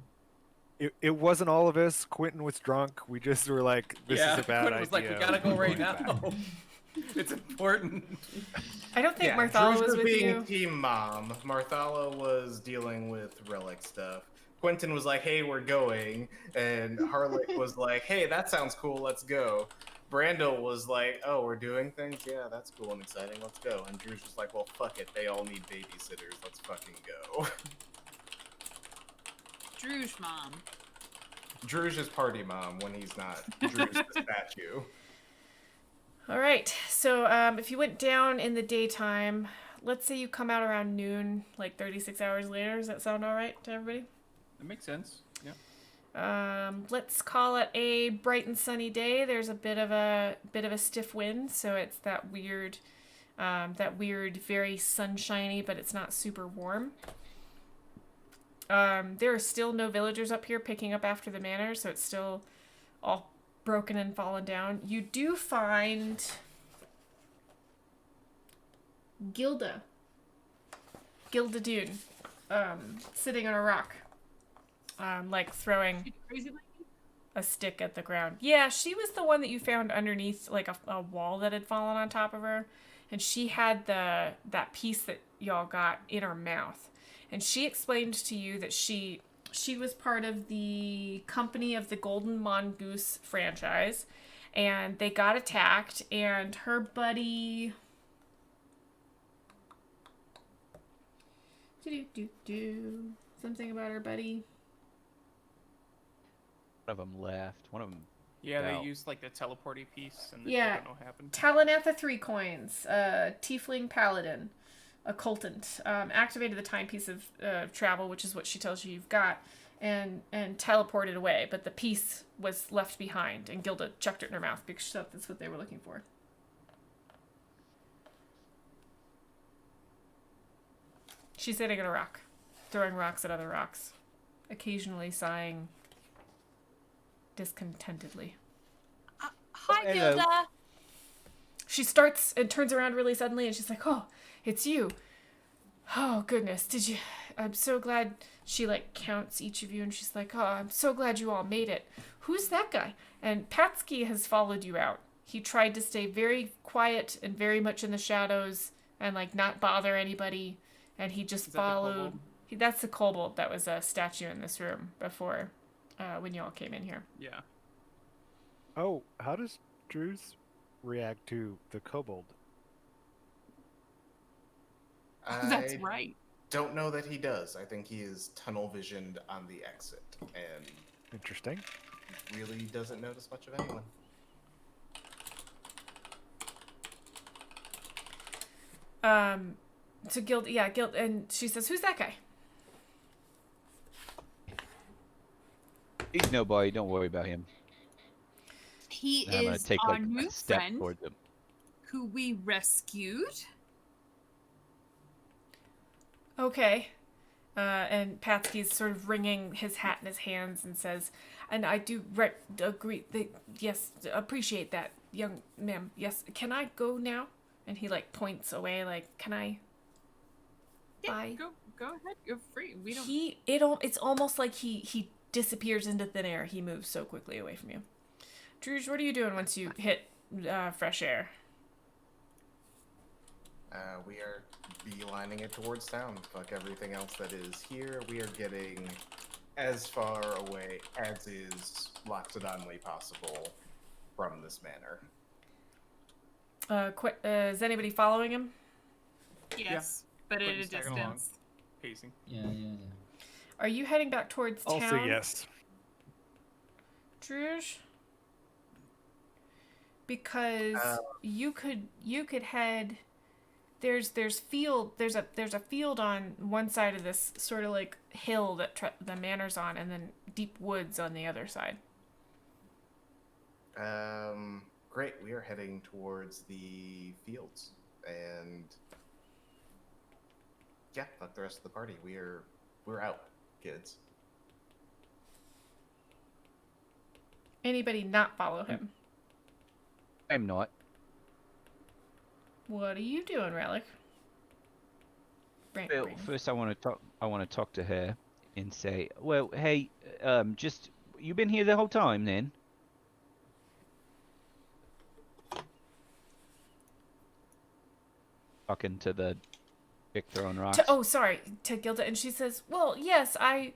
it wasn't all of us. Quinten was drunk. We just were like, this yeah, is a bad Quinten idea. was like, we gotta go We're right going now. back." It's important. I don't think Yeah, Marthalla Druzh was with being you. team mom. Marthalla was dealing with relic stuff. Quinten was like, "Hey, we're going," and Harlic was like, "Hey, that sounds cool. Let's go." Brandle was like, "Oh, we're doing things. Yeah, that's cool and exciting. Let's go." And Druzh was like, "Well, fuck it. They all need babysitters. Let's fucking go." Druzh mom. Druzh is party mom when he's not Druzh the statue. All right. So if you went down in the daytime, let's say you come out around noon, like 36 hours later. Does that sound all right to everybody? That makes sense. Yeah. Let's call it a bright and sunny day. There's a bit of a stiff wind, so it's that weird, very sunshiny, but it's not super warm. There are still no villagers up here picking up after the manor, so it's still all broken and fallen down. You do find Gilda Dune, sitting on a rock, like throwing Crazy lady? a stick at the ground. Yeah, she was the one that you found underneath like a wall that had fallen on top of her, and she had that piece that y'all got in her mouth, and she explained to you that she was part of the company of the Golden Mongoose franchise, and they got attacked, and her buddy something about her buddy. One of them left. One of them. Yeah, Wow. they used like the teleporty piece, and Yeah. I don't know what happened. Talanatha 3 coins, Tiefling Paladin, occultant, activated the timepiece of travel, which is what she tells you you've got, and teleported away, but the piece was left behind, and Gilda chucked it in her mouth because she thought that's what they were looking for. She's sitting on a rock, throwing rocks at other rocks, occasionally sighing discontentedly. Hi, Hello. Gilda. She starts and turns around really suddenly, and she's like, "Oh, it's you. Oh, goodness. Did you... I'm so glad..." She, like, counts each of you, and she's like, "Oh, I'm so glad you all made it. Who's that guy?" And Patsky has followed you out. He tried to stay very quiet and very much in the shadows and, like, not bother anybody. And he just Is that the followed... kobold? That's the kobold that was a statue in this room before, when you all came in here. Yeah. Oh, how does Druzh react to the kobold? That's I right. don't know that he does. I think he is tunnel visioned on the exit and Interesting. really doesn't notice much of anyone. So Guild, and she says, "Who's that guy?" He's nobody. Don't worry about him. He And I'm gonna is take our like new a step friend towards him. who we rescued. Okay. And Patsky's sort of wringing his hat in his hands and says, "And I do agree. Yes, appreciate that, young ma'am. Yes, can I go now?" And he, like, points away, like, "Can I?" Yeah, Bye. go ahead. You're free. We don't. It's almost like he disappears into thin air. He moves so quickly away from you. Druzh, what are you doing once you hit fresh air? We are beelining it towards town. Fuck everything else that is here. We are getting as far away as is loxodonly possible from this manor. Is anybody following him? Yes, but at a Quentin's tagging along. distance. Pacing. Yeah. Are you heading back towards town? Also, yes. Druzh? Because you could head. There's a field on one side of this sort of like hill that the manor's on, and then deep woods on the other side. Great. We are heading towards the fields, and yeah, fuck the rest of the party. We're out, kids. Anybody not follow him? I'm not. What are you doing, Relic? Well, first I want to talk to her and say, well, hey, just you been here the whole time then? Talking to the chick throwing rocks. To Gilda, and she says, "Well, yes, I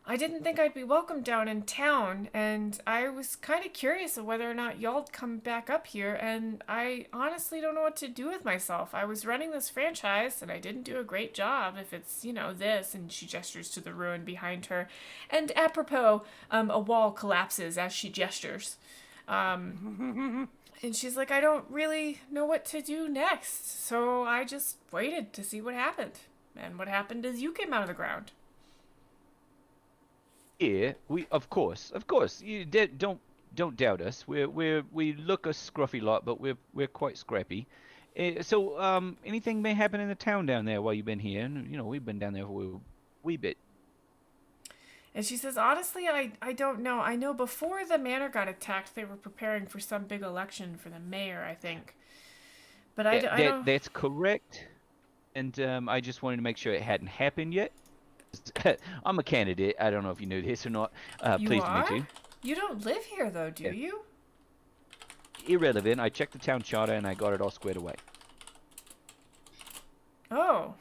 didn't think I'd be welcome down in town, and I was kind of curious of whether or not y'all'd come back up here, and I honestly don't know what to do with myself. I was running this franchise, and I didn't do a great job, if it's, this," and she gestures to the ruin behind her. And apropos, a wall collapses as she gestures. And she's like, "I don't really know what to do next, so I just waited to see what happened. And what happened is you came out of the ground." Yeah, of course. You don't doubt us. We look a scruffy lot, but we're quite scrappy. So anything may happen in the town down there while you've been here, and we've been down there for a wee bit. And she says, "Honestly, I don't know. I know before the manor got attacked, they were preparing for some big election for the mayor, I think. But I don't..." That's correct. And I just wanted to make sure it hadn't happened yet. I'm a candidate. I don't know if you knew this or not. You Pleased are? to meet you. You don't live here, though, do Yeah. you? Irrelevant. I checked the town charter and I got it all squared away. Oh.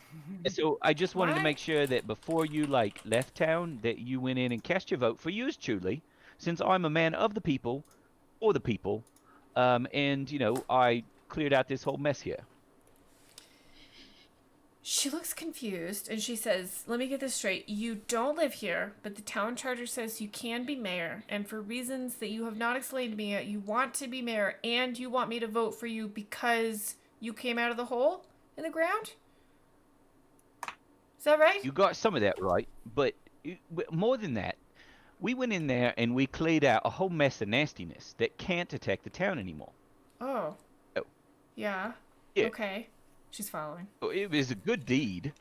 So I just wanted to Why? make sure that before you left town, that you went in and cast your vote for yours truly, since I'm a man of the people, for the people, and I cleared out this whole mess here. She looks confused, and she says, "Let me get this straight. You don't live here, but the town charter says you can be mayor, and for reasons that you have not explained to me yet, you want to be mayor, and you want me to vote for you because you came out of the hole in the ground? Is that right?" You got some of that right, but more than that, we went in there and we cleared out a whole mess of nastiness that can't attack the town anymore. Oh. Oh. Yeah. Yeah. Okay. She's following. It was a good deed.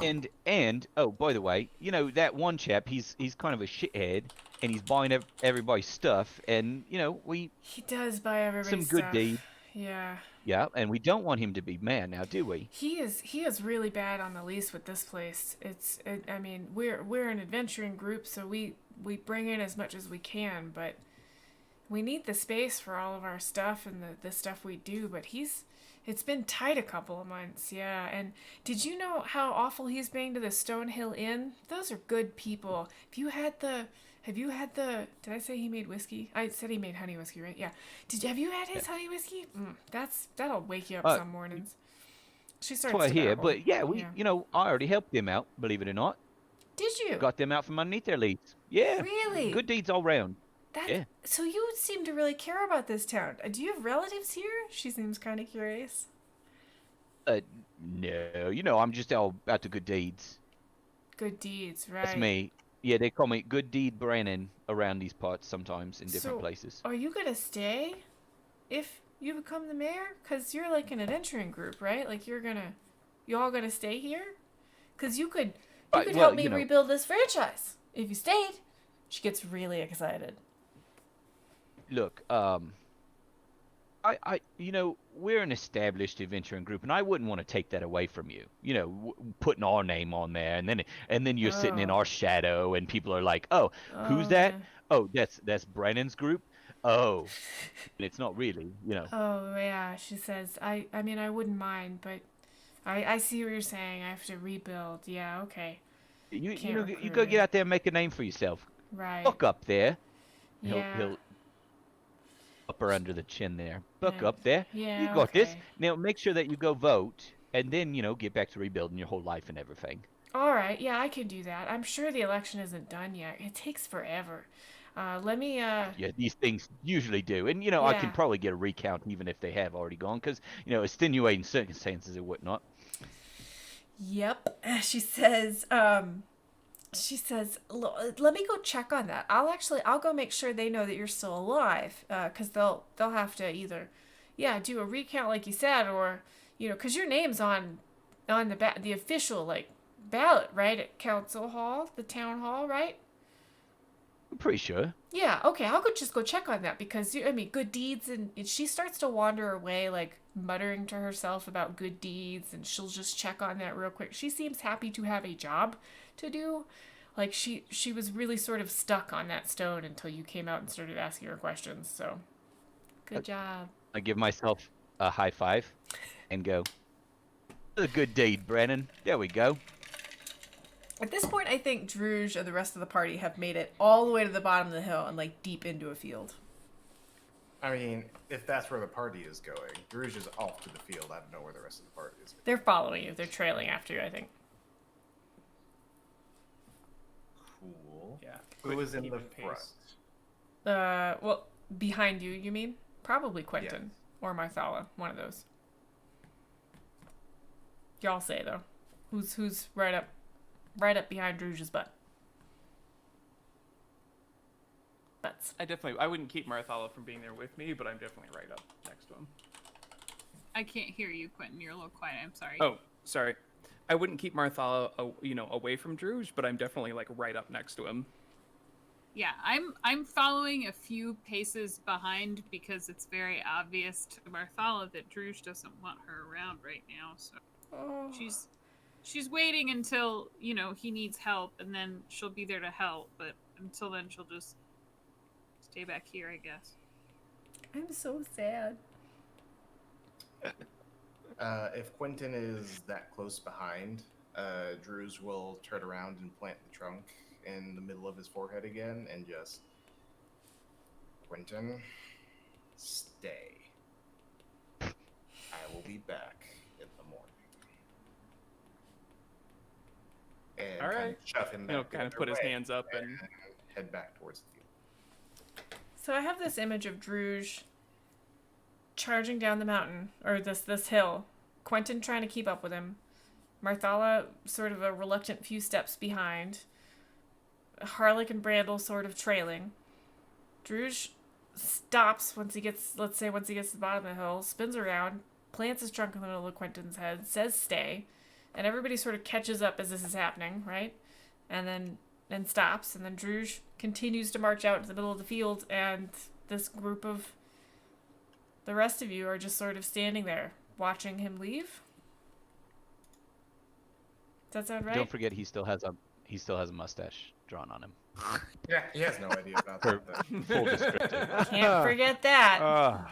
And oh, by the way, that one chap, he's kind of a shithead, and he's buying everybody's stuff, and we He does buy everybody's some good stuff. deed. Yeah. Yeah, and we don't want him to be mad now, do we? He is really bad on the lease with this place. I mean, we're an adventuring group, so we bring in as much as we can, but we need the space for all of our stuff and the stuff we do, but it's been tight a couple of months, yeah. And did you know how awful he's being to the Stonehill Inn? Those are good people. Did I say he made whiskey? I said he made honey whiskey, right? Yeah. Have you had his honey whiskey? That'll wake you up some mornings. She starts That's what I hear, babble. but yeah, I already helped them out, believe it or not. Did you? Got them out from underneath their leads. Yeah. Really? Good deeds all round. Yeah. So you seem to really care about this town. Do you have relatives here? She seems kind of curious. No, I'm just all about the good deeds. Good deeds, right? That's me. Yeah, they call me Good Deed Brandon around these parts sometimes in different So, places. Are you gonna stay if you become the mayor? Cause you're like an adventuring group, right? Like you all gonna stay here? Cause you could help me rebuild this franchise if you stayed. She gets really excited. Look, we're an established adventuring group, and I wouldn't want to take that away from you. Putting our name on there, and then you're sitting in our shadow, and people are like, "Oh, who's that? Yeah. Oh, that's Brennan's group. Oh, and it's not really, Oh yeah, she says. I mean, I wouldn't mind, but I see what you're saying. I have to rebuild. Yeah, okay. You Can't you recruit go it. get out there and make a name for yourself. Right. Buck up there. Yeah. He'll up her under the chin there. Buck Yeah. up there. Yeah. You got this. Okay. Now make sure that you go vote, and then get back to rebuilding your whole life and everything. All right. Yeah, I can do that. I'm sure the election isn't done yet. It takes forever. Let me. Yeah, these things usually do, and I can Yeah. probably get a recount even if they have already gone, because extenuating circumstances and whatnot. Yep. She says, let me go check on that. I'll go make sure they know that you're still alive. Cause they'll have to either, do a recount like you said, or, cause your name's on the official, like, ballot, right? At council hall, the town hall, right? I'm pretty sure. Yeah, okay, I'll just go check on that because, good deeds, and she starts to wander away, like, muttering to herself about good deeds, and she'll just check on that real quick. She seems happy to have a job to do. Like, she was really sort of stuck on that stone until you came out and started asking her questions, so good job. I give myself a high five and go, a good deed, Brennan. There we go. At this point, I think Druzh and the rest of the party have made it all the way to the bottom of the hill and, like, deep into a field. I mean, if that's where the party is going, Druzh is off to the field. I don't know where the rest of the party is. They're following you. They're trailing after you, I think. Cool. Yeah. Who is in the Keeping front? pace. Well, behind you, you mean? Probably Quinten or Marthalla, one of those. Y'all say, though. Who's right up behind Druzh's butt? Butts. I wouldn't keep Marthalla from being there with me, but I'm definitely right up next to him. I can't hear you, Quentin. You're a little quiet. I'm sorry. Oh, sorry. I wouldn't keep Marthalla, away from Druzh, but I'm definitely like right up next to him. Yeah, I'm following a few paces behind because it's very obvious to Marthalla that Druzh doesn't want her around right now. So she's waiting until he needs help, and then she'll be there to help. But until then, she'll just stay back here, I guess. I'm so sad. If Quinten is that close behind, Druzh will turn around and plant the trunk in the middle of his forehead again and just, Quinten, stay. I will be back in the morning. And All right. kind of shove him back Kind of the put his other way hands up and head back towards the field. So I have this image of Druzh charging down the mountain, or this hill. Quinten trying to keep up with him. Marthalla sort of a reluctant few steps behind. Harlic and Brandle sort of trailing. Druzh stops once he gets to the bottom of the hill, spins around, plants his trunk in the middle of Quinten's head, says stay, and everybody sort of catches up as this is happening, right? And then and stops, and then Druzh continues to march out to the middle of the field, and this group of the rest of you are just sort of standing there watching him leave. Does that sound right? Don't forget he still has a mustache drawn on him. Yeah, he has no idea about that. though. Full descriptive. Can't forget that.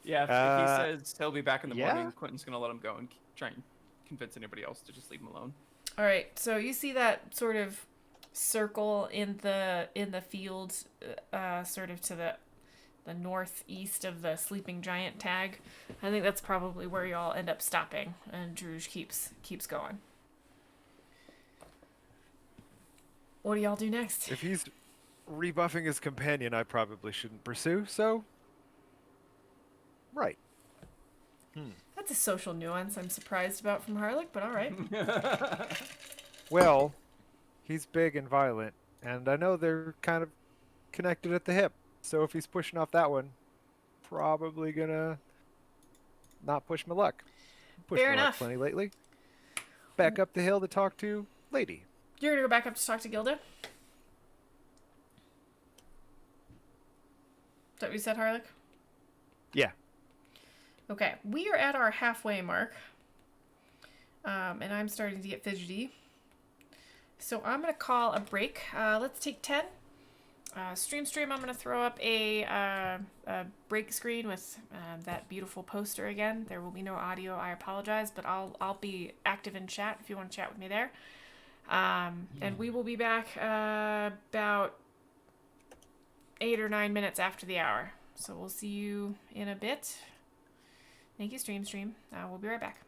Yeah, if he Uh, says he'll be back in the yeah? morning, Quentin's gonna let him go and try and convince anybody else to just leave him alone. All right, so you see that sort of circle in the field, sort of to the northeast of the sleeping giant tag. I think that's probably where you all end up stopping, and Druzh keeps going. What do y'all do next? If he's rebuffing his companion, I probably shouldn't pursue, so... Right. That's a social nuance I'm surprised about from Harlic, but all right. Well, he's big and violent, and I know they're kind of connected at the hip. So if he's pushing off that one, probably gonna not push my luck. Pushed Fair my luck enough. plenty lately. Back up the hill to talk to Lady. You're gonna go back up to talk to Gilda? Is that what you said, Harlic? Yeah. Okay, we are at our halfway mark. And I'm starting to get fidgety. So I'm going to call a break. Let's take 10. Stream, I'm going to throw up a break screen with that beautiful poster again. There will be no audio. I apologize, but I'll be active in chat if you want to chat with me there. And we will be back about 8 or 9 minutes after the hour. So we'll see you in a bit. Thank you, stream. We'll be right back.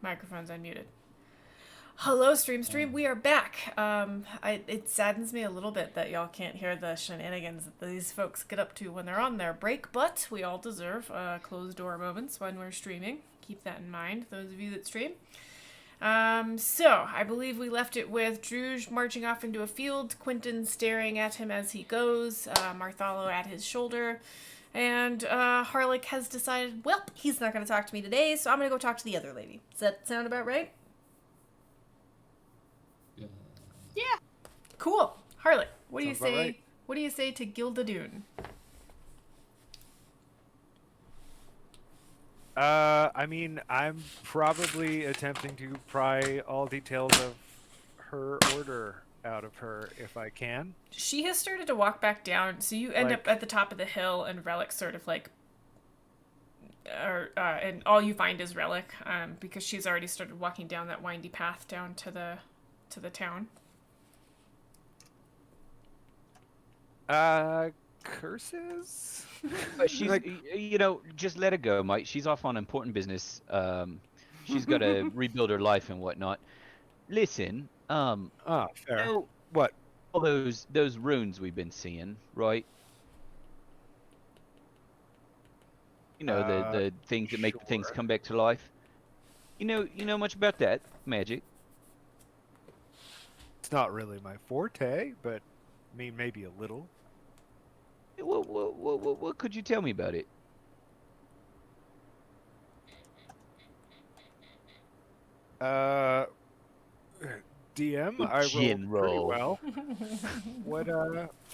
Microphone's unmuted. Hello, Stream. We are back. It saddens me a little bit that y'all can't hear the shenanigans that these folks get up to when they're on their break, but we all deserve closed door moments when we're streaming. Keep that in mind, those of you that stream. So, I believe we left it with Druzh marching off into a field, Quinten staring at him as he goes, Marthalla at his shoulder, and Harlic has decided, well, he's not going to talk to me today, so I'm going to go talk to the other lady. Does that sound about right? Yeah. Cool. Harlic, what do you Sounds about say? right. What do you say to Gildadoon? I mean, I'm probably attempting to pry all details of her order out of her if I can. She has started to walk back down, so you end up at the top of the hill, and Relic sort of like, and all you find is Relic, because she's already started walking down that windy path down to the town. Curses? But she's, you know, just let her go, mate. She's off on important business. She's got to rebuild her life and whatnot. Listen, Fair. you know, What? all those runes we've been seeing, right? You know, the things that make the things sure. come back to life. You know much about that magic? It's not really my forte, but I mean, maybe a little. What could you tell me about it? DM, I rolled pretty General. well. What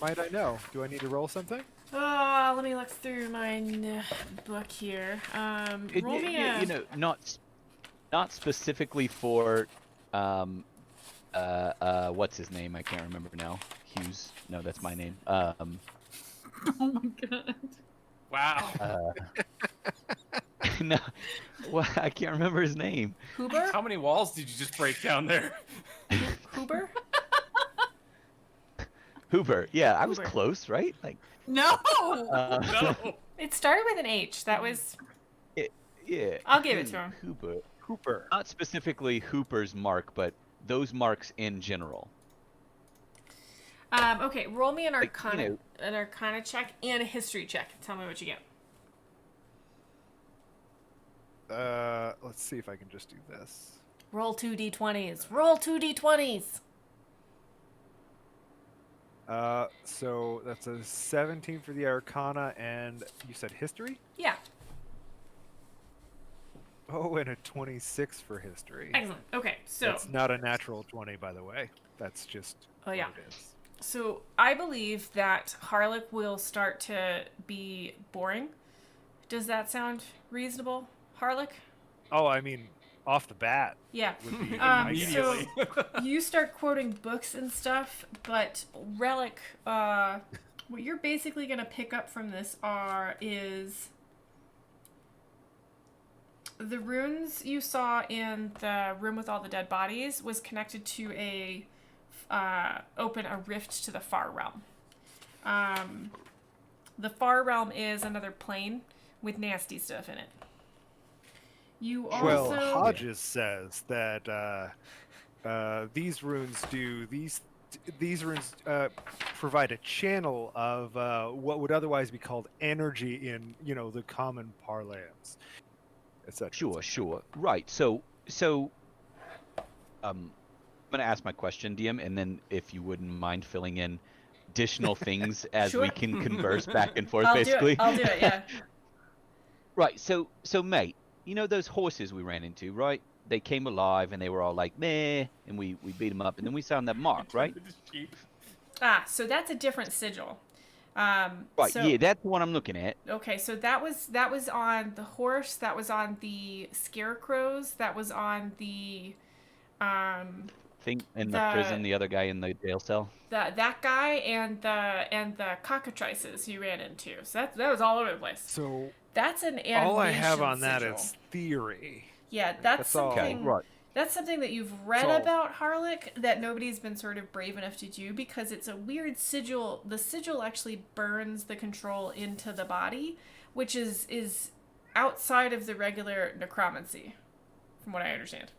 might I know? Do I need to roll something? Oh, let me look through my book here. Roll me a... You know, not specifically for what's his name? I can't remember now. Hughes. No, that's my name. Oh my god. Wow. No, well, I can't remember his name. Huber? How many walls did you just break down there? Huber? Hoover. Yeah, I was Hoover. close, right? Like, No. No. It started with an H. That was... yeah. I'll give it to him. Hooper. Hooper. Not specifically Hooper's mark, but those marks in general. Okay, roll me an Like, Arcana, you know- an Arcana check and a History check. Tell me what you get. Let's see if I can just do this. Roll 2d20s. Roll 2d20s. So that's a 17 for the Arcana, and you said History? Yeah, Oh, and a 26 for History. excellent. Okay, so That's not a natural 20, by the way. That's just yeah. what it is. So I believe that Harlic will start to be boring. Does that sound reasonable, Harlic? Oh, I mean, off the bat. Yeah. Would be Immediately. So you start quoting books and stuff, but Relic, what you're basically gonna pick up from this is the runes you saw in the room with all the dead bodies was connected to open a rift to the far realm. The far realm is another plane with nasty stuff in it. You also... Well, Hodges says that these runes provide a channel of what would otherwise be called energy in, the common parlance. Sure. Right. So, I'm gonna ask my question, DM, and then if you wouldn't mind filling in additional things as Sure. we can converse back and forth, I'll basically. do it, yeah. Right. So, mate, you know those horses we ran into, right? They came alive and they were all like, meh, and we beat them up, and then we found that mark, right? So that's a different sigil. Right. So, Yeah, that's the one I'm looking at. Okay, so that was on the horse, that was on the scarecrows, that was on the Thing in the The- prison, the other guy in the jail cell. that guy and the cockatrices you ran into. So that was all over the place. So That's an animation all I have on that sigil. is theory. Yeah, That's all. something. Right. That's something that you've read So- about Harlic that nobody's been sort of brave enough to do because it's a weird sigil. The sigil actually burns the control into the body, which is outside of the regular necromancy from what I understand.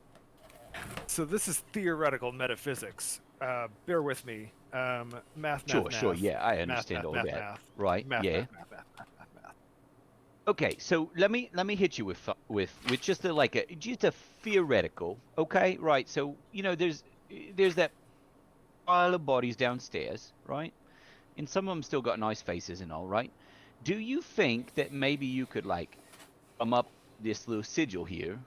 So this is theoretical metaphysics. Bear with me. Math. Sure, yeah, I understand all that. Right, yeah. Math. Okay, so let me hit you with just a theoretical. Okay, right. So there's that pile of bodies downstairs, right? And some of them still got nice faces and all, right? Do you think that maybe you could come up this little sigil here,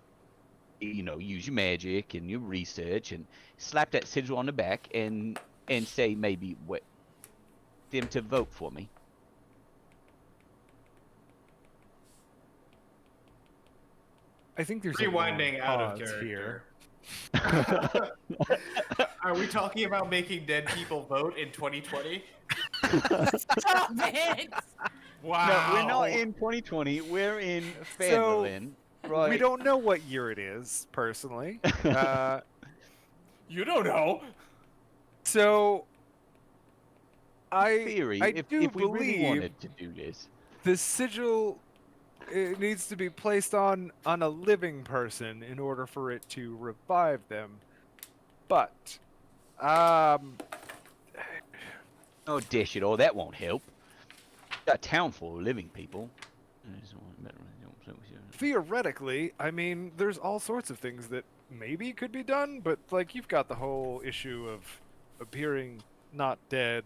use your magic and your research and slap that sigil on the back and say maybe what them to vote for me? I think there's Rewinding a out long of pause character. here. Are we talking about making dead people vote in 2020? Stop it! Wow. No, we're not in 2020. We're in So, Fandolin, right? We don't know what year it is, personally. You don't know. So Theory, I if do we really believe wanted to do this. the sigil it needs to be placed on a living person in order for it to revive them. But Oh, dish it all. That won't help. Got a town full of living people. theoretically, I mean, there's all sorts of things that maybe could be done, but you've got the whole issue of appearing not dead,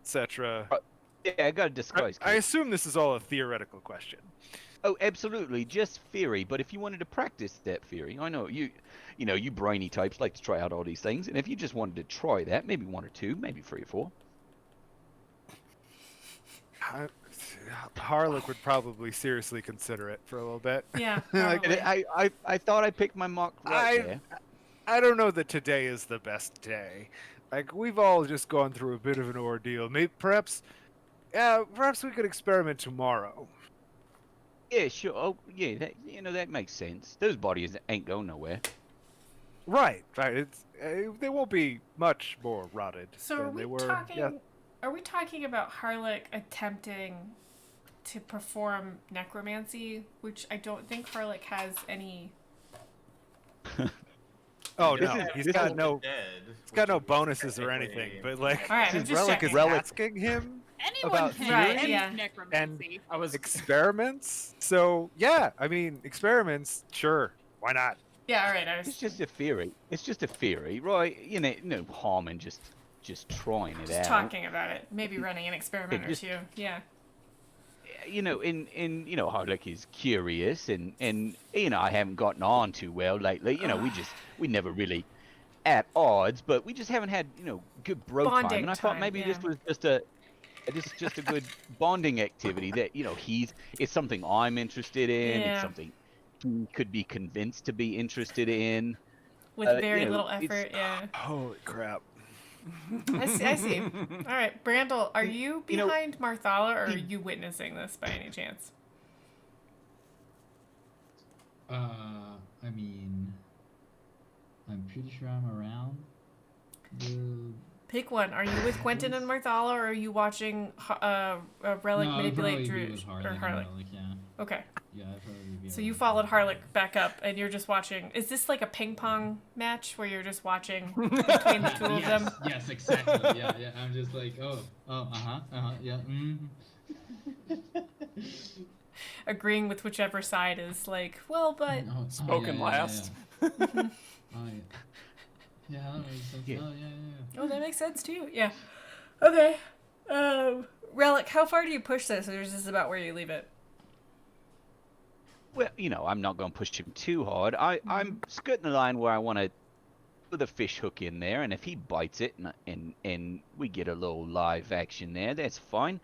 etc. Yeah, I got a disguise. I assume this is all a theoretical question. Oh, absolutely, just theory. But if you wanted to practice that theory, I know you brainy types like to try out all these things, and if you just wanted to try that, maybe 1 or 2, maybe 3 or 4. Harlic would probably seriously consider it for a little bit. Yeah. Like, probably. I thought I picked my mark right there. I don't know that today is the best day. We've all just gone through a bit of an ordeal. Maybe perhaps we could experiment tomorrow. Yeah, sure. Oh, yeah, that makes sense. Those bodies ain't going nowhere. Right. It's they won't be much more rotted So than are we they were. talking? Yeah. Are we talking about Harlic attempting to perform necromancy, which I don't think Harlic has any. Oh This no, is he's got no dead, bonuses or anything. But All right, I'm his just relic is checking. asking him Anyone about can Right, attempt yeah. necromancy. I was experiments. So yeah, I mean experiments. Sure, why not? Yeah, all right. It's just a theory. It's just a theory, right? No harm in just trying it just out. talking about it. Maybe running an experiment just- or two. Yeah. Harlic is curious, and I haven't gotten on too well lately. We never really at odds, but we just haven't had good bro time. Bonding And I thought time, maybe this yeah. was just a good bonding activity that it's something I'm interested in. Yeah. It's something he could be convinced to be interested in. With very you know, little it's- effort. Yeah. Holy crap! I see. All right, Brandle, are you You know, behind Marthalla, or are you witnessing this by any chance? I mean, I'm pretty sure I'm around. Pick one. Are you with Quinten and Marthalla, or are you watching Relic No, manipulate Druzh Druzh or or Harlic? Yeah, Okay. yeah, I'd probably be. So you around. followed Harlic back up, and you're just watching. Is this like a ping pong match where you're just watching between the two of them? Yes, exactly. Yeah. I'm just like, yeah. Agreeing with whichever side is like, well, but spoken last. Yeah. Yeah, that makes sense. Yeah. Oh, yeah. oh, that makes sense too. Yeah. Okay. Relic, how far do you push this, or is this about where you leave it? Well, I'm not going to push him too hard. I'm skirting the line where I want to put a fish hook in there, and if he bites it and we get a little live action there, that's fine.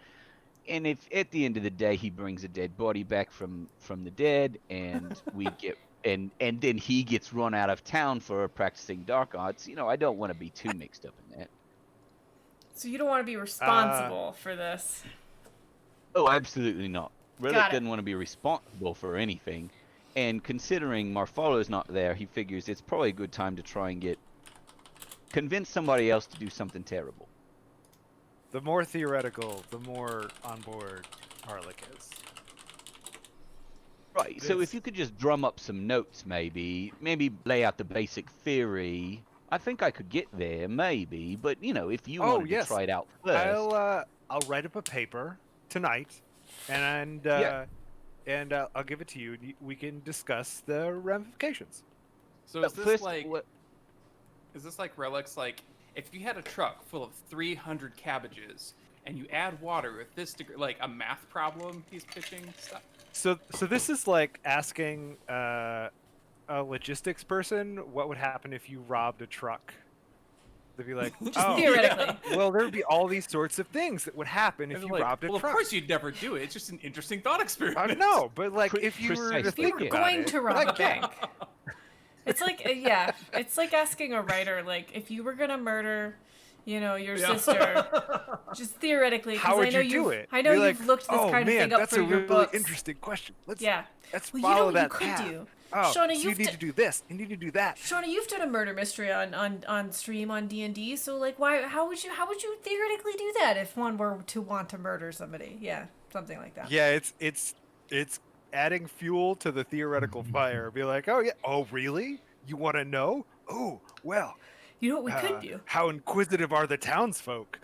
And if at the end of the day he brings a dead body back from the dead, and we get and then he gets run out of town for practicing dark arts, I don't want to be too mixed up in that. So you don't want to be responsible for this. Oh, absolutely not. Relic Got it. doesn't want to be responsible for anything. And considering Marthalla's not there, he figures it's probably a good time to try and convince somebody else to do something terrible. The more theoretical, the more on board Harlic is. Right. So if you could just drum up some notes, maybe lay out the basic theory. I think I could get there, maybe. But if you wanted to try it out first, I'll write up a paper tonight, and Yeah. I'll give it to you. And we can discuss the ramifications. So is this first, like Relic's like if you had a truck full of 300 cabbages and you add water with this degree, like a math problem he's pitching stuff? So this is like asking a logistics person what would happen if you robbed a truck. They'd be like, Just theoretically. well, there'd be all these sorts of things that would happen if And you like, robbed a well, truck. of course you'd never do it. It's just an interesting thought experiment. I know, but like if you were to Precisely. think If you were about going it, to rob like a bank. It's like, it's like asking a writer, like, if you were gonna murder, your sister, just theoretically. 'cause how would I know you do it? I know Be you've like, looked this oh, kind of man, thing up that's for a your really books. interesting question. Let's Yeah. Well, follow what that you could path. do. Oh, Shauna, so you you've need to do this. You need to do that. Shauna, you've done a murder mystery on stream on D&D, so like, how would you theoretically do that if one were to want to murder somebody? Yeah, something like that. Yeah, it's adding fuel to the theoretical fire. Be like, oh yeah, oh really? You want to know? Oh well. You know what we could do? How inquisitive are the townsfolk?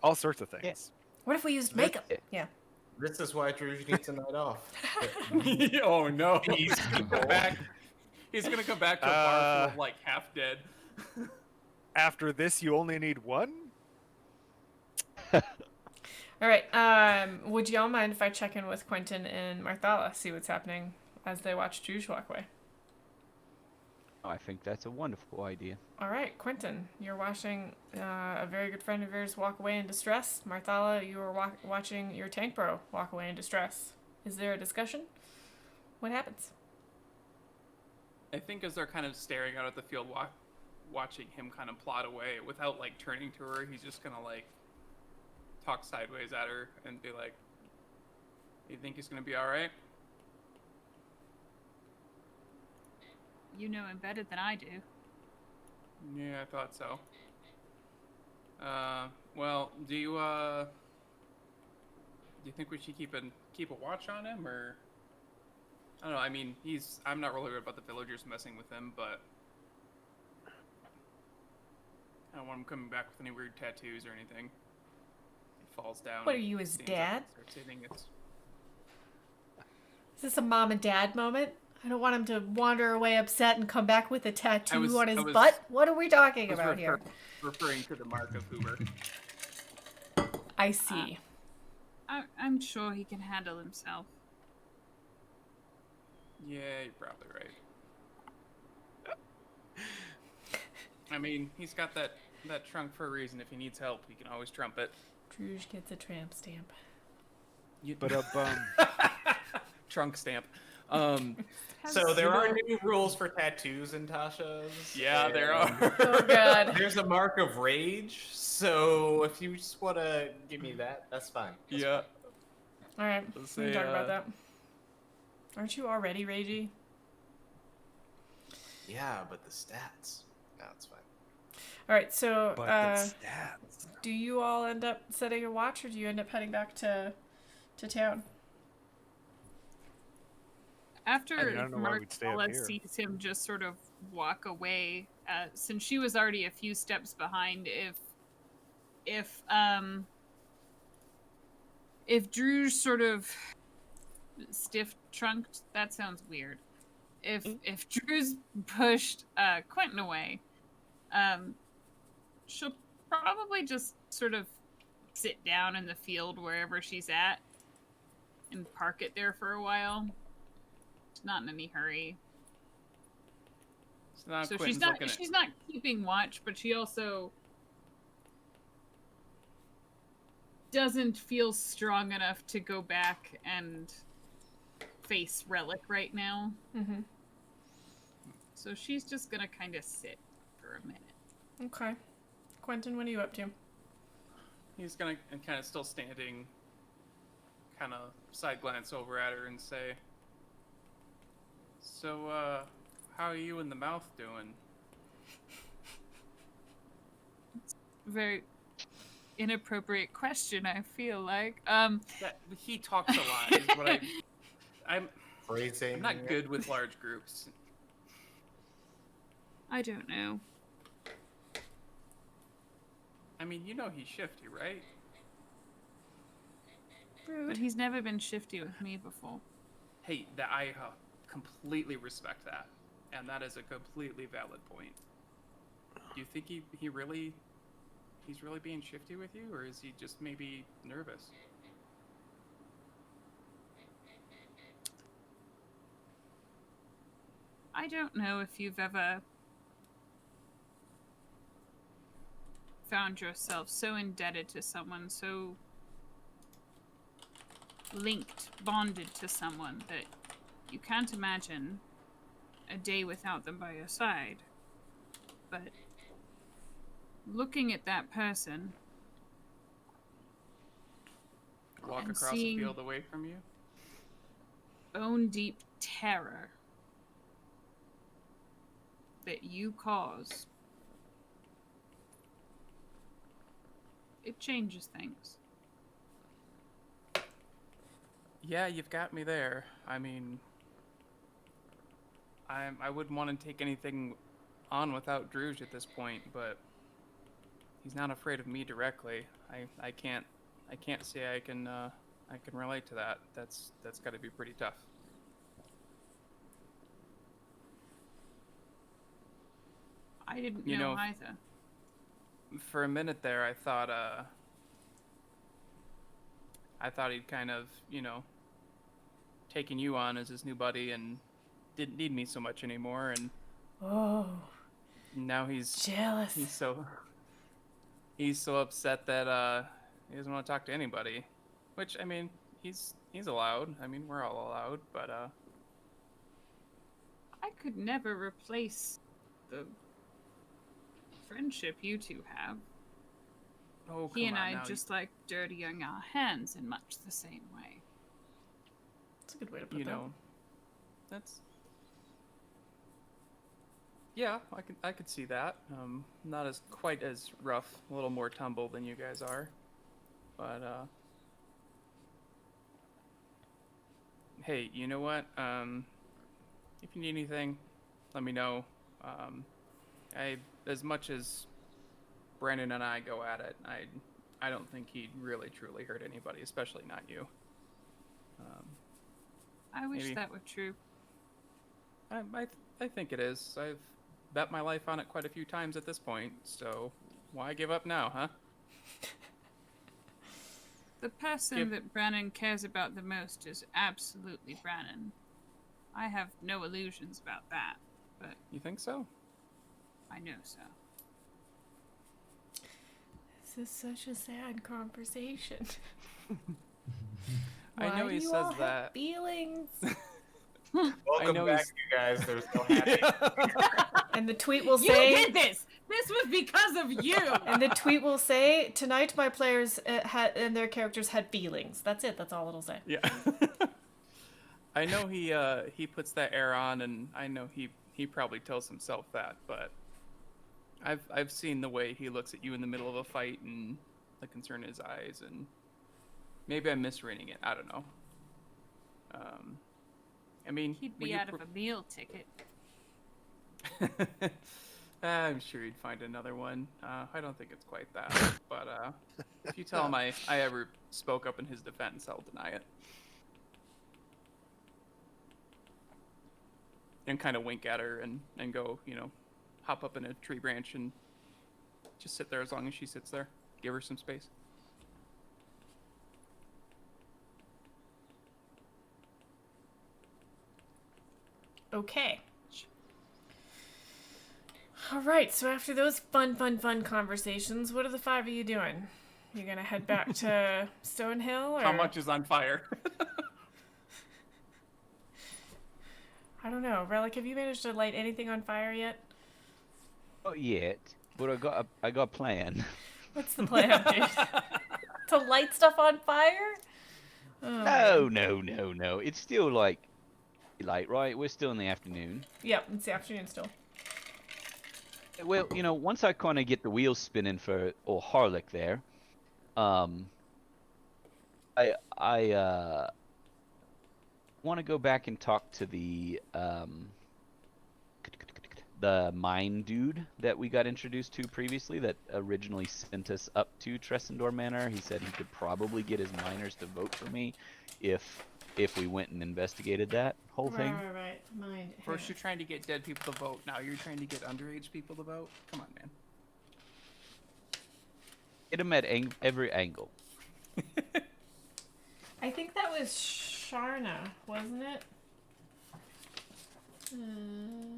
All sorts of things. What if we used makeup? Yeah. This is why Druzh needs a night off. Oh no, he's gonna come back. He's gonna come back to a bar full of like half dead. After this, you only need one. All right. Would y'all mind if I check in with Quinten and Marthalla, see what's happening as they watch Druzh walk away? I think that's a wonderful idea. All right, Quinten, you're watching a very good friend of yours walk away in distress. Marthalla, you were watching your tank bro walk away in distress. Is there a discussion? What happens? I think as they're kind of staring out at the field, watching him kind of plod away without like turning to her, he's just gonna like talk sideways at her and be like, "You think he's gonna be all right?" You know him better than I do. Yeah, I thought so. Well, do you think we should keep a watch on him, or I don't know. I mean, I'm not really worried about the villagers messing with him, but I don't want him coming back with any weird tattoos or anything. He falls down. What are and you, his stands dad? up and starts hitting it. Is this a mom and dad moment? I don't want him to wander away upset and come back with a tattoo on his butt. What are we talking about here? Referring to the mark of Hoover. I see. I'm sure he can handle himself. Yeah, you're probably right. I mean, he's got that trunk for a reason. If he needs help, he can always trump it. Druzh gets a tramp stamp. But Trunk stamp. So there are new rules for tattoos in Tasha's. Yeah, there are. Oh god. There's a mark of rage, so if you just want to give me that, that's fine. That's Yeah. All right, Let's we can say, talk about that. Aren't you already ragey? fine. Yeah, but the stats. No, it's fine. All right, so but the stats. do you all end up setting a watch, or do you end up heading back to town? After I don't know why we'd stay up Marthalla here. sees him just sort of walk away, since she was already a few steps behind, if Druzh sort of stiff-trunked, that sounds weird. If Druzh pushed Quinten away, she'll probably just sort of sit down in the field wherever she's at and park it there for a while. She's not in any hurry. So So Quentin's she's not keeping watch, but she also doesn't feel strong enough to go back and face Relic right now. Mm-hmm. So she's just gonna kind of sit for a minute. Okay. Quinten, what are you up to? He's gonna kind of still standing, kind of side glance over at her and say, "So, how are you and the mouth doing?" Very inappropriate question, I feel like. That, he talks a lot. Is what I'm. phrasing. I'm not good with large groups. I don't know. I mean, you know he's shifty, right? But he's never been shifty with me before. Hey, that I completely respect that, and that is a completely valid point. Do you think he's really being shifty with you, or is he just maybe nervous? I don't know if you've ever found yourself so indebted to someone, so linked, bonded to someone that you can't imagine a day without them by your side. But looking at that person, Walk and across seeing a field away from you? own deep terror that you cause, it changes things. Yeah, you've got me there. I mean, I wouldn't want to take anything on without Druzh at this point, but he's not afraid of me directly. I can't say I can relate to that. That's got to be pretty tough. I didn't You know know, either. For a minute there, I thought he'd kind of, taken you on as his new buddy and didn't need me so much anymore, and Oh, now he's jealous. he's so upset that he doesn't want to talk to anybody. Which, I mean, he's allowed. I mean, we're all allowed, but I could never replace the friendship you two have. oh, come He and on I now. just like dirtying our hands in much the same way. That's a good way to put You that. know, that's yeah, I could see that. Not as quite as rough, a little more tumble than you guys are, but hey, you know what? If you need anything, let me know. As much as Brandon and I go at it, I don't think he'd really truly hurt anybody, especially not you. I wish Maybe. that were true. I think it is. I've bet my life on it quite a few times at this point, so why give up now, huh? The person that Brannon cares about the most is absolutely Brannon. I have no illusions about that, but You think so? I know so. This is such a sad conversation. I know Why he do you says all have that. feelings. Welcome know back, he's- you guys. There's no happy. And the tweet will You say. did this! This was because of you! And the tweet will say, "Tonight my players had and their characters had feelings." That's it. That's all it'll say. Yeah. I know he puts that air on, and I know he probably tells himself that, but I've seen the way he looks at you in the middle of a fight and the concern in his eyes, and maybe I'm misreading it. I don't know. I mean, He'd will be you out of a meal ticket. I'm sure he'd find another one. I don't think it's quite that, but if you tell him I ever spoke up in his defense, I'll deny it. And kind of wink at her and go, hop up in a tree branch and just sit there as long as she sits there. Give her some space. Okay. All right. So after those fun conversations, what are the five of you doing? You gonna head back to Stonehill, or How much is on fire? I don't know. Relic, have you managed to light anything on fire yet? Not yet, but I got a plan. What's the plan, dude? To light stuff on fire? Oh, No. It's still like light, right? We're still in the afternoon. Yep, it's the afternoon still. Well, once I kind of get the wheels spinning for Harlic there, I want to go back and talk to the mine dude that we got introduced to previously that originally sent us up to Tresendar Manor. He said he could probably get his miners to vote for me if we went and investigated that whole thing. Right. Mine. First you're trying to get dead people to vote, now you're trying to get underage people to vote? Come on, man. Get him at every angle. I think that was Sharna, wasn't it?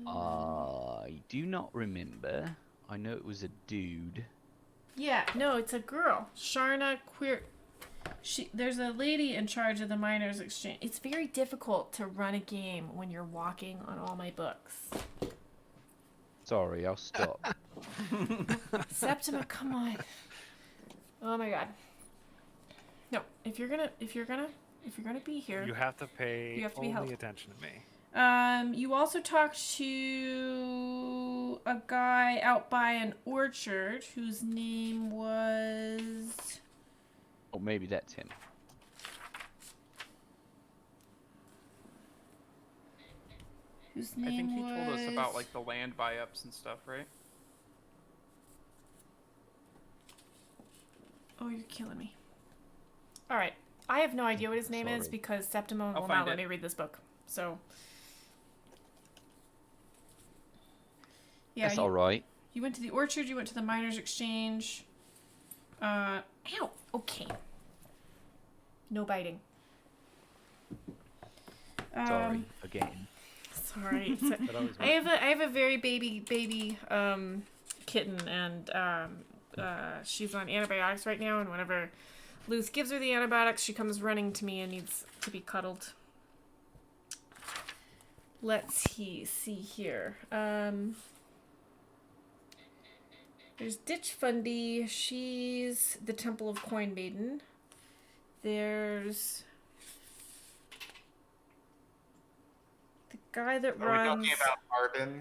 I do not remember. I know it was a dude. Yeah, no, it's a girl. Sharna Queer. There's a lady in charge of the Miners Exchange. It's very difficult to run a game when you're walking on all my books. Sorry, I'll stop. Septima, come on. Oh my god. No, if you're gonna be here, You have to pay You have to be only helpful. attention to me. you also talked to a guy out by an orchard whose name was. Oh, maybe that's him. Whose name I think he was... told us about like the land buy-ups and stuff, right? Oh, you're killing me. All right, I have no idea what his name is Sorry. because Septima I'll will find not let it. me read this book. So. Yeah, That's all right. You went to the orchard. You went to the Miners Exchange. Ow. Okay. No biting. Sorry again. Sorry. So- That always I have a very baby kitten, and she's on antibiotics right now. And whenever Luth gives her the antibiotics, she comes running to me and needs to be cuddled. Let's see here. There's Ditch Fundy. She's the Temple of Coin Maiden. There's the guy that Are runs. we talking about Harbin?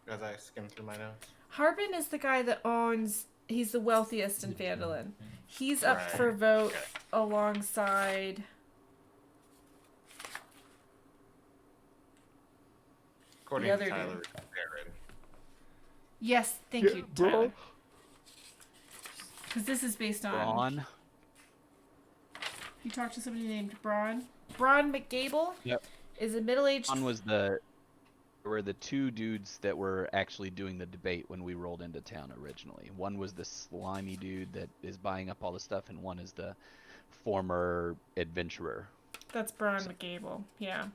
As I skim through my notes. Harbin is the guy that owns. He's the wealthiest in Phandalin. He's up Right. for vote Okay. alongside. According The to other Tyler, dude. it's Aaron. Yes, thank you, Tyler. Because this is based on. Braun. You talked to somebody named Braun. Braun McGable. Yep. Is a middle-aged. Braun were the two dudes that were actually doing the debate when we rolled into town originally. One was the slimy dude that is buying up all the stuff, and one is the former adventurer. That's Braun McGable. Yeah.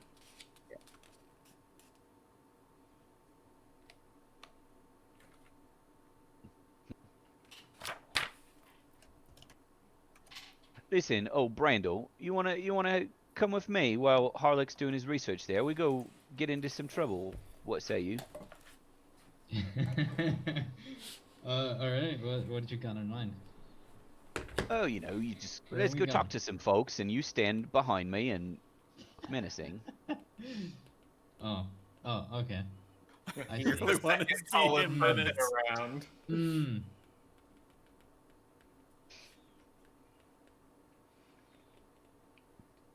Listen, Brandle, you wanna come with me while Harlic's doing his research there? We go get into some trouble. What say you? Alright, what did you got in mind? Oh, you just Where let's we go talk going? to some folks, and you stand behind me and menacing. Oh, okay. I You're see. the wanna second see tallest him person menace. around. Hmm.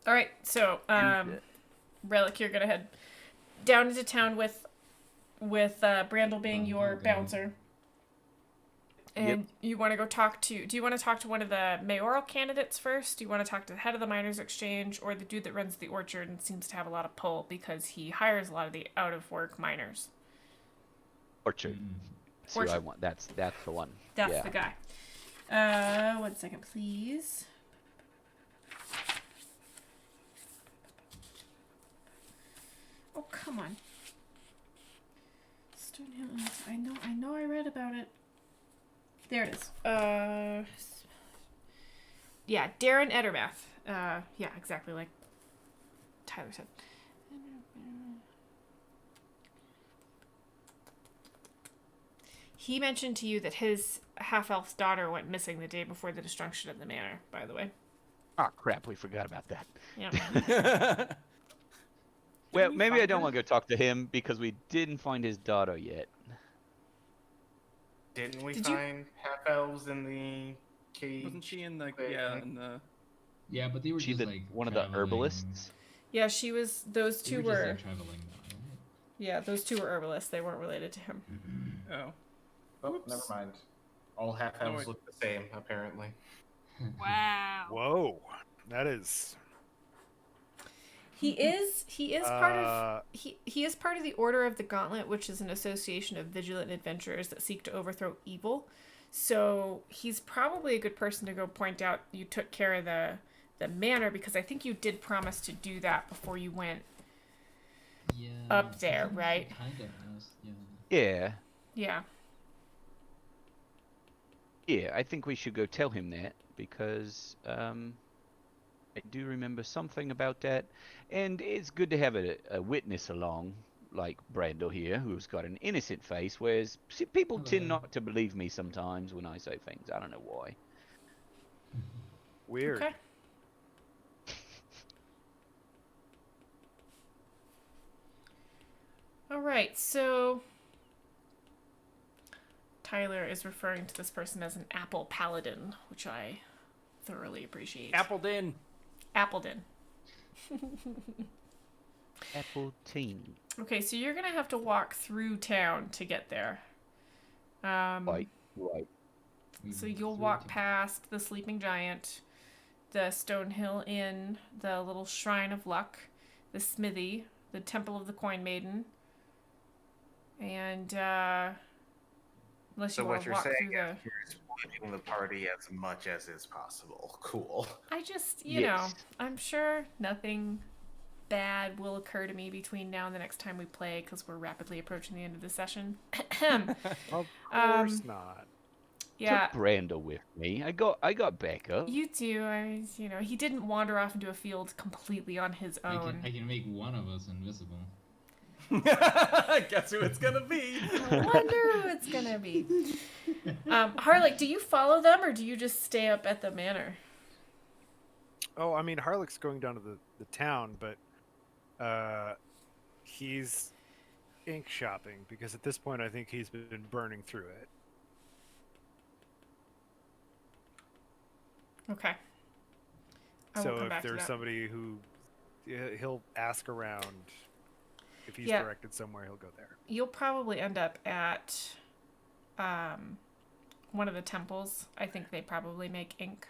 All right. So, Relic, you're gonna head down into town with Brandle being your Okay. bouncer. And you want to go talk to. Do you want to talk to one of the mayoral candidates first? Do you want to talk to the head of the Miners Exchange or the dude that runs the orchard and seems to have a lot of pull because he hires a lot of the out of work miners? Orchard. Mm. That's who I Orchard. want. That's the one. That's yeah. the guy. 1 second, please. Oh, come on. Stonehill. I know I read about it. There it is. Yeah, Darren Edermath. Yeah, exactly like Tyler said. He mentioned to you that his half-elf daughter went missing the day before the destruction of the manor, by the way. Oh crap, we forgot about that. Yeah. Well, we maybe I find don't her? want to go talk to him because we didn't find his daughter yet. Didn't we Did you- find half elves in the cage? Wasn't she in the Wait, yeah right? in the Yeah, but they were She's just like one of the traveling. herbalists. Yeah, she was. Those We two just, were. like, traveling now, right? Yeah, those two were herbalists. They weren't related to him. Oh. Oh, Oops. never mind. All half elves wait. look the same, apparently. Wow. Whoa, that is. He is part of Uh, he is part of the Order of the Gauntlet, which is an association of vigilant adventurers that seek to overthrow evil. So he's probably a good person to go point out you took care of the manor, because I think you did promise to do that before you went Yeah. up there, I think right? he kind of has, yeah. Yeah. Yeah. Yeah, I think we should go tell him that because I do remember something about that, and it's good to have a witness along, like Brandle here, who's got an innocent face, whereas people tend Hello. not to believe me sometimes when I say things. I don't know why. weird. Okay. All right. So Tyler is referring to this person as an apple paladin, which I thoroughly appreciate. Appledin. Appledin. Apple teen. Okay, so you're gonna have to walk through town to get there. Right. So you'll walk past the Sleeping Giant, the Stonehill Inn, the little Shrine of Luck, the Smithy, the Temple of the Coin Maiden, and unless So you what want to you're walk saying through the, is you're splitting the party as much as is possible. Cool. I just, you know, Yes. I'm sure nothing bad will occur to me between now and the next time we play, because we're rapidly approaching the end of the session. Of Um, course not. Yeah, Took Brandle with me. I got backup. you do. You know, he didn't wander off into a field completely on his I own. can make one of us invisible. Guess who it's gonna be? I wonder who it's gonna be. Harlic, do you follow them, or do you just stay up at the manor? Oh, I mean, Harlick's going down to the town, but he's ink shopping because at this point I think he's been burning through it. Okay. I will So come if back to there's that. somebody who he'll ask around, if he's Yeah. directed somewhere, he'll go there. You'll probably end up at one of the temples. I think they probably make ink.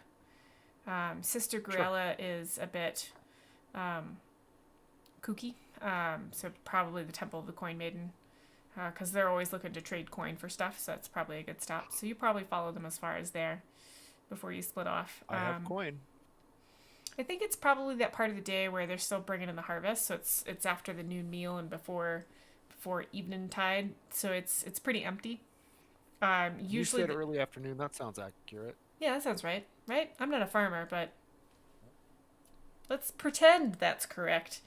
Sister Grella is a bit kooky, so probably the Temple of the Coin Maiden, because they're always looking to trade coin for stuff, so that's probably a good stop. So you probably follow them as far as there before you split off. I have coin. I think it's probably that part of the day where they're still bringing in the harvest, so it's after the noon meal and before evening tide, so it's pretty empty. Usually You said early afternoon. That sounds accurate. yeah, that sounds right. Right? I'm not a farmer, but let's pretend that's correct.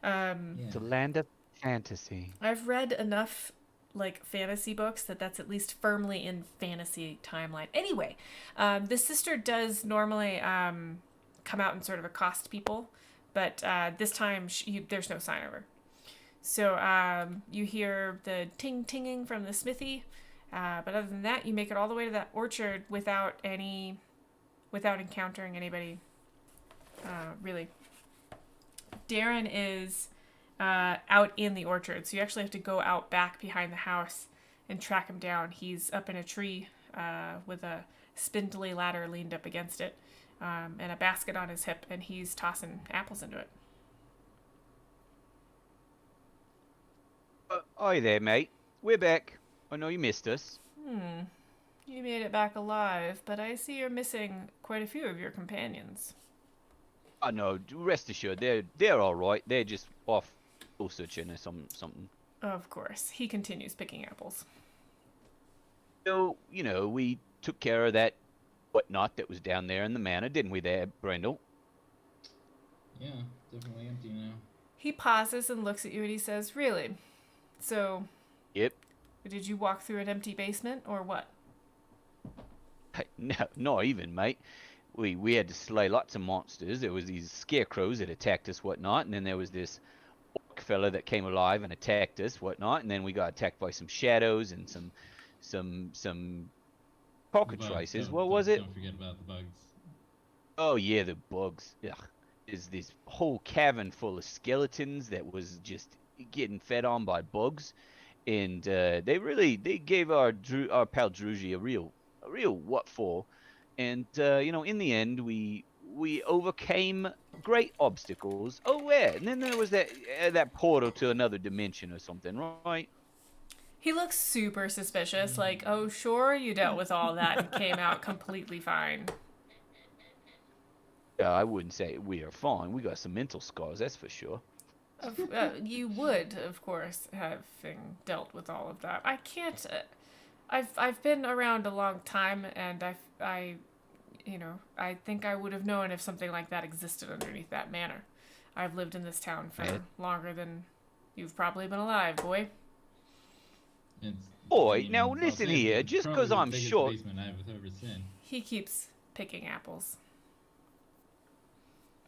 Yeah. It's a land of fantasy. I've read enough like fantasy books that's at least firmly in fantasy timeline. Anyway, the sister does normally come out and sort of accost people, but this time there's no sign of her. So you hear the ting-tinging from the smithy, but other than that, you make it all the way to that orchard without encountering anybody. Really, Darren is out in the orchard, so you actually have to go out back behind the house and track him down. He's up in a tree with a spindly ladder leaned up against it, and a basket on his hip, and he's tossing apples into it. Hi there, mate. We're back. I know you missed us. You made it back alive, but I see you're missing quite a few of your companions. Oh no, rest assured, they're all right. They're just off searching or something. Of course. He continues picking apples. So, you know, we took care of that whatnot that was down there in the manor, didn't we there, Brandle? Yeah, definitely empty now. He pauses and looks at you and he says, "Really? So, Yep. did you walk through an empty basement or what?" No, not even, mate. We had to slay lots of monsters. There was these scarecrows that attacked us, whatnot, and then there was this orc fella that came alive and attacked us, whatnot, and then we got attacked by some shadows and some cockatrices. Bugs, What was it? Don't forget about the bugs. Oh yeah, the bugs. Yeah, is this whole cavern full of skeletons that was just getting fed on by bugs, and they gave our pal Druzh a real what for, and in the end we overcame great obstacles. Oh yeah, and then there was that portal to another dimension or something, right? He looks super suspicious, like, oh, sure, you dealt with all that and came out completely fine. I wouldn't say we are fine. We got some mental scars, that's for sure. You would, of course, having dealt with all of that. I can't. I've been around a long time, and I think I would have known if something like that existed underneath that manor. I've lived in this town for longer than you've probably been alive, boy. Boy, now listen here. Just because I'm short. Basement I've ever seen. He keeps picking apples.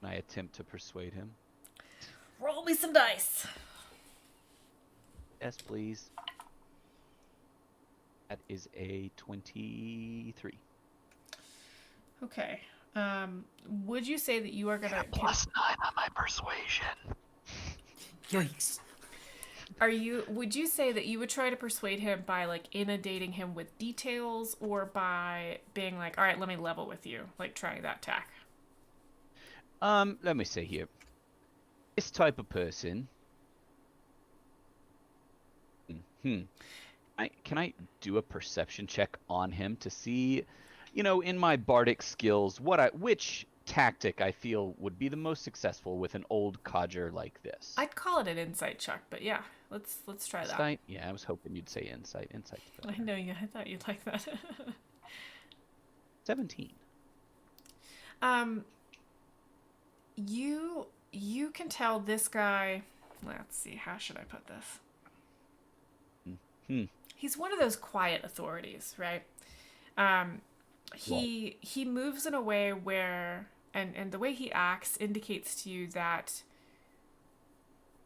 I attempt to persuade him. Roll me some dice. Yes, please. That is a 23. Okay. Would you say that you are gonna +9 on my persuasion. Yikes. Would you say that you would try to persuade him by like inundating him with details, or by being like, all right, let me level with you, like trying that tack? Let me see here. This type of person. Can I do a perception check on him to see, in my bardic skills, which tactic I feel would be the most successful with an old codger like this? I'd call it an insight check, but yeah, let's try that. Insight? Yeah, I was hoping you'd say insight. Insight's better. I know you. I thought you'd like that. 17. You can tell this guy. Let's see. How should I put this? He's one of those quiet authorities, right? He moves in a way where, and the way he acts indicates to you that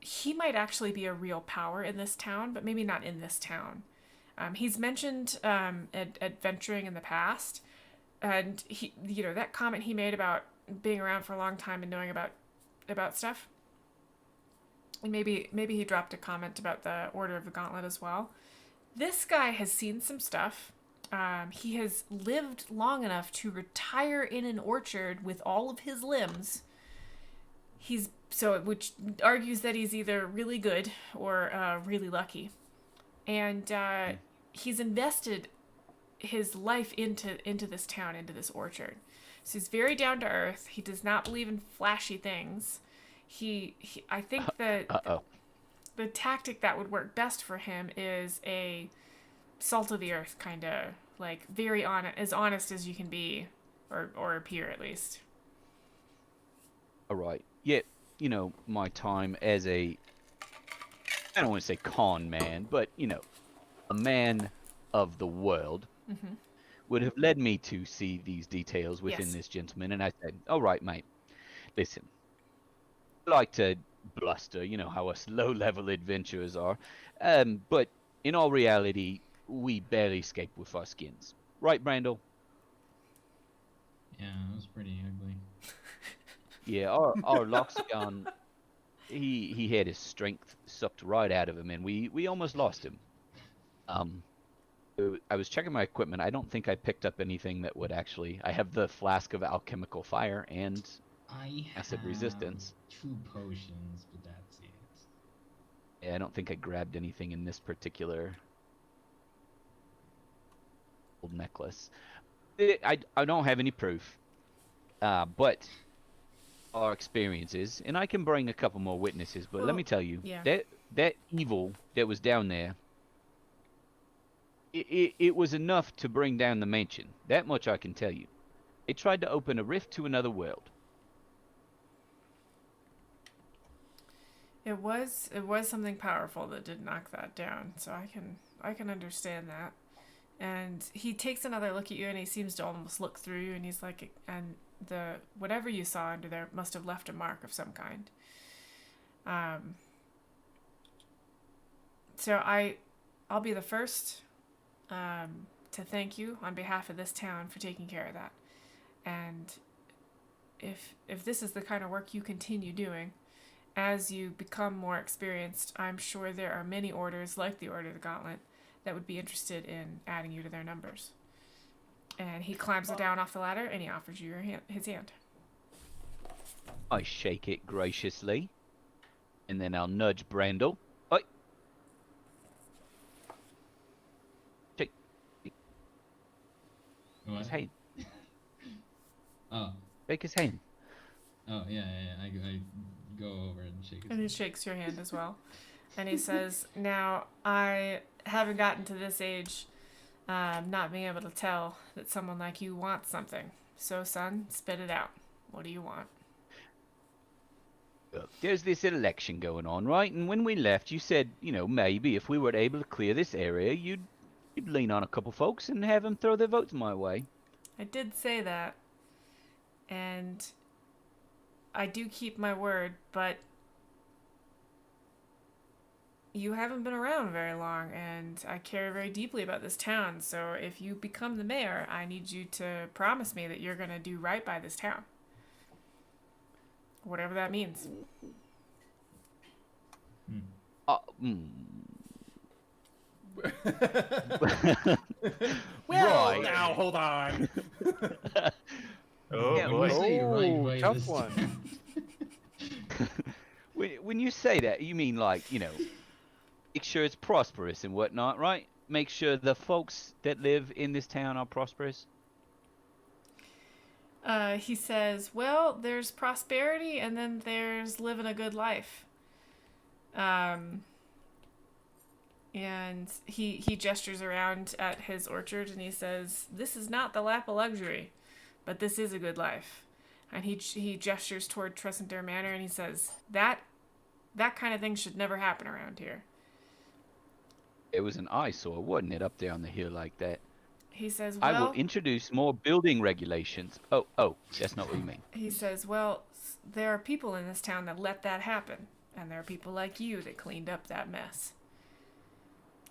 he might actually be a real power in this town, but maybe not in this town. He's mentioned adventuring in the past, and he, that comment he made about being around for a long time and knowing about stuff. And maybe he dropped a comment about the Order of the Gauntlet as well. This guy has seen some stuff. He has lived long enough to retire in an orchard with all of his limbs. Which argues that he's either really good or really lucky. And he's invested his life into this town, into this orchard. So he's very down to earth. He does not believe in flashy things. I think that the tactic that would work best for him is a salt of the earth kind of, like, very as honest as you can be, or appear at least. All right. Yeah, my time as I don't want to say con man, but, a man of the world would have led me to see these details within this gentleman. And I said, all right, mate, listen, I like to bluster, how us low-level adventurers are. But in all reality, we barely escape with our skins. Right, Brandle? Yeah, it was pretty ugly. Yeah, our Loxgon, he had his strength sucked right out of him, and we almost lost him. I was checking my equipment. I don't think I picked up anything that would actually... I have the flask of alchemical fire and acid resistance. 2 potions, but that's it. Yeah, I don't think I grabbed anything in this particular old necklace. I don't have any proof, but our experiences, and I can bring a couple more witnesses, but let me tell you, that evil that was down there, it was enough to bring down the mansion. That much I can tell you. It tried to open a rift to another world. It was something powerful that did knock that down, so I can understand that. And he takes another look at you, and he seems to almost look through you, and he's like, and the whatever you saw under there must have left a mark of some kind. So I'll be the first to thank you on behalf of this town for taking care of that. And if this is the kind of work you continue doing, as you become more experienced, I'm sure there are many orders like the Order of the Gauntlet that would be interested in adding you to their numbers. And he climbs down off the ladder and he offers you his hand. I shake it graciously, and then I'll nudge Brandle. Oi. Shake What? his hand. Oh. Shake his hand. Oh, yeah. I go over and shake his And he shakes your hand as well. And he says, now, I haven't gotten to this age not being able to tell that someone like you wants something. So, son, spit it out. What do you want? Look, there's this election going on, right? And when we left, you said, maybe if we were able to clear this area, you'd lean on a couple folks and have them throw their votes my way. I did say that. And I do keep my word, but you haven't been around very long, and I care very deeply about this town, so if you become the mayor, I need you to promise me that you're going to do right by this town. Whatever that means. Well, Right. now hold on. Yeah, boy. Oh, tough one. When you say that, you mean like, make sure it's prosperous and whatnot, right? Make sure the folks that live in this town are prosperous. He says, well, there's prosperity and then there's living a good life. And he gestures around at his orchard and he says, this is not the lap of luxury, but this is a good life. And he gestures toward Tresendar Manor and he says, that kind of thing should never happen around here. It was an eyesore, wasn't it, up there on the hill like that? He says, I well, will introduce more building regulations. Oh, that's not what you mean. he says, well, there are people in this town that let that happen. And there are people like you that cleaned up that mess.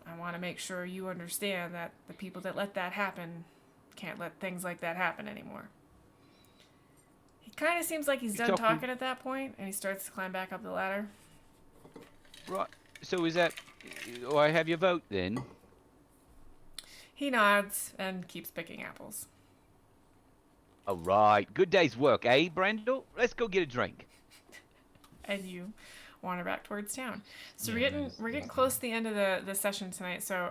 I want to make sure you understand that the people that let that happen can't let things like that happen anymore. He kind of seems like he's done talking at that point, and he starts to climb back up the ladder. Right. So is that... Oh, I have your vote then? He nods and keeps picking apples. All right. Good day's work, eh, Brandle? Let's go get a drink. And you wander back towards town. So Yeah, we're getting close to the end of the session tonight. So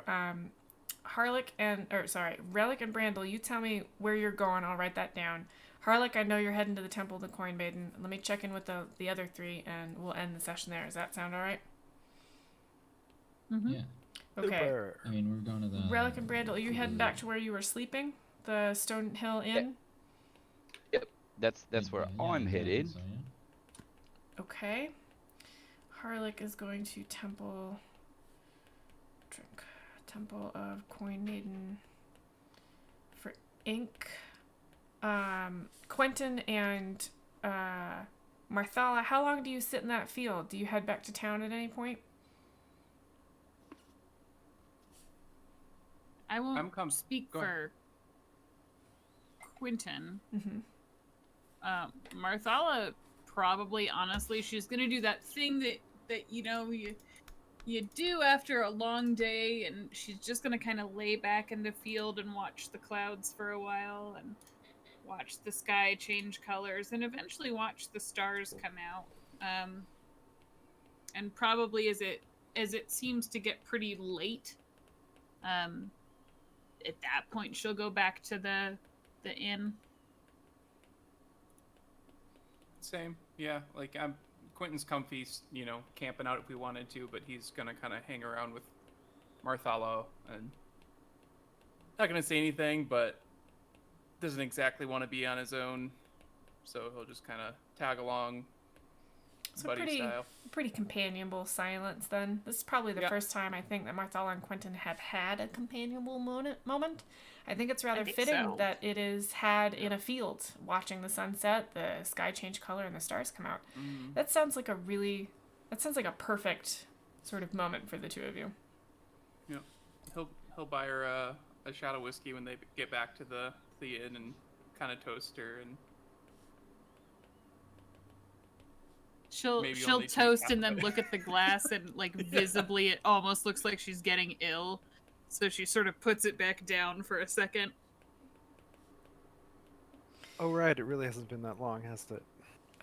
Relic and Brandle, you tell me where you're going. I'll write that down. Harlic, I know you're heading to the Temple of the Coin Maiden. Let me check in with the other three, and we'll end the session there. Does that sound all right? Mm-hmm. Yeah. Okay. Super. I mean, we're going to the... Relic and Brandle, are you heading back to where you were sleeping? The Stone Hill Inn? Yep. That's where Yeah, I'm I headed. think so, yeah. Okay. Harlic is going to Temple of Coin Maiden for ink. Quinten and Marthalla, how long do you sit in that field? Do you head back to town at any point? I won't Go speak ahead. for Quinten. Mm-hmm. Marthalla probably, honestly, she's gonna do that thing that you do after a long day, and she's just gonna kind of lay back in the field and watch the clouds for a while and watch the sky change colors and eventually watch the stars come out. And probably as it seems to get pretty late, at that point she'll go back to the inn. Same, yeah. Like Quentin's comfy, camping out if we wanted to, but he's gonna kind of hang around with Marthalla and not gonna say anything, but doesn't exactly want to be on his own, so he'll just kind of tag along, So buddy style. pretty companionable silence then. This is probably the Yeah. first time I think that Marthalla and Quinten have had a companionable moment. I think it's rather think fitting so. that it is had in a field, watching the sunset, the sky change color, and the stars come out. Mm-hmm. That sounds like a perfect sort of moment for the two of you. Yeah, he'll buy her a shot of whiskey when they get back to the inn and kind of toast her and She'll Maybe she'll only drink toast half and of then it. look at the glass and like visibly it almost looks like she's getting ill. So she sort of puts it back down for a second. Oh right, it really hasn't been that long, has it?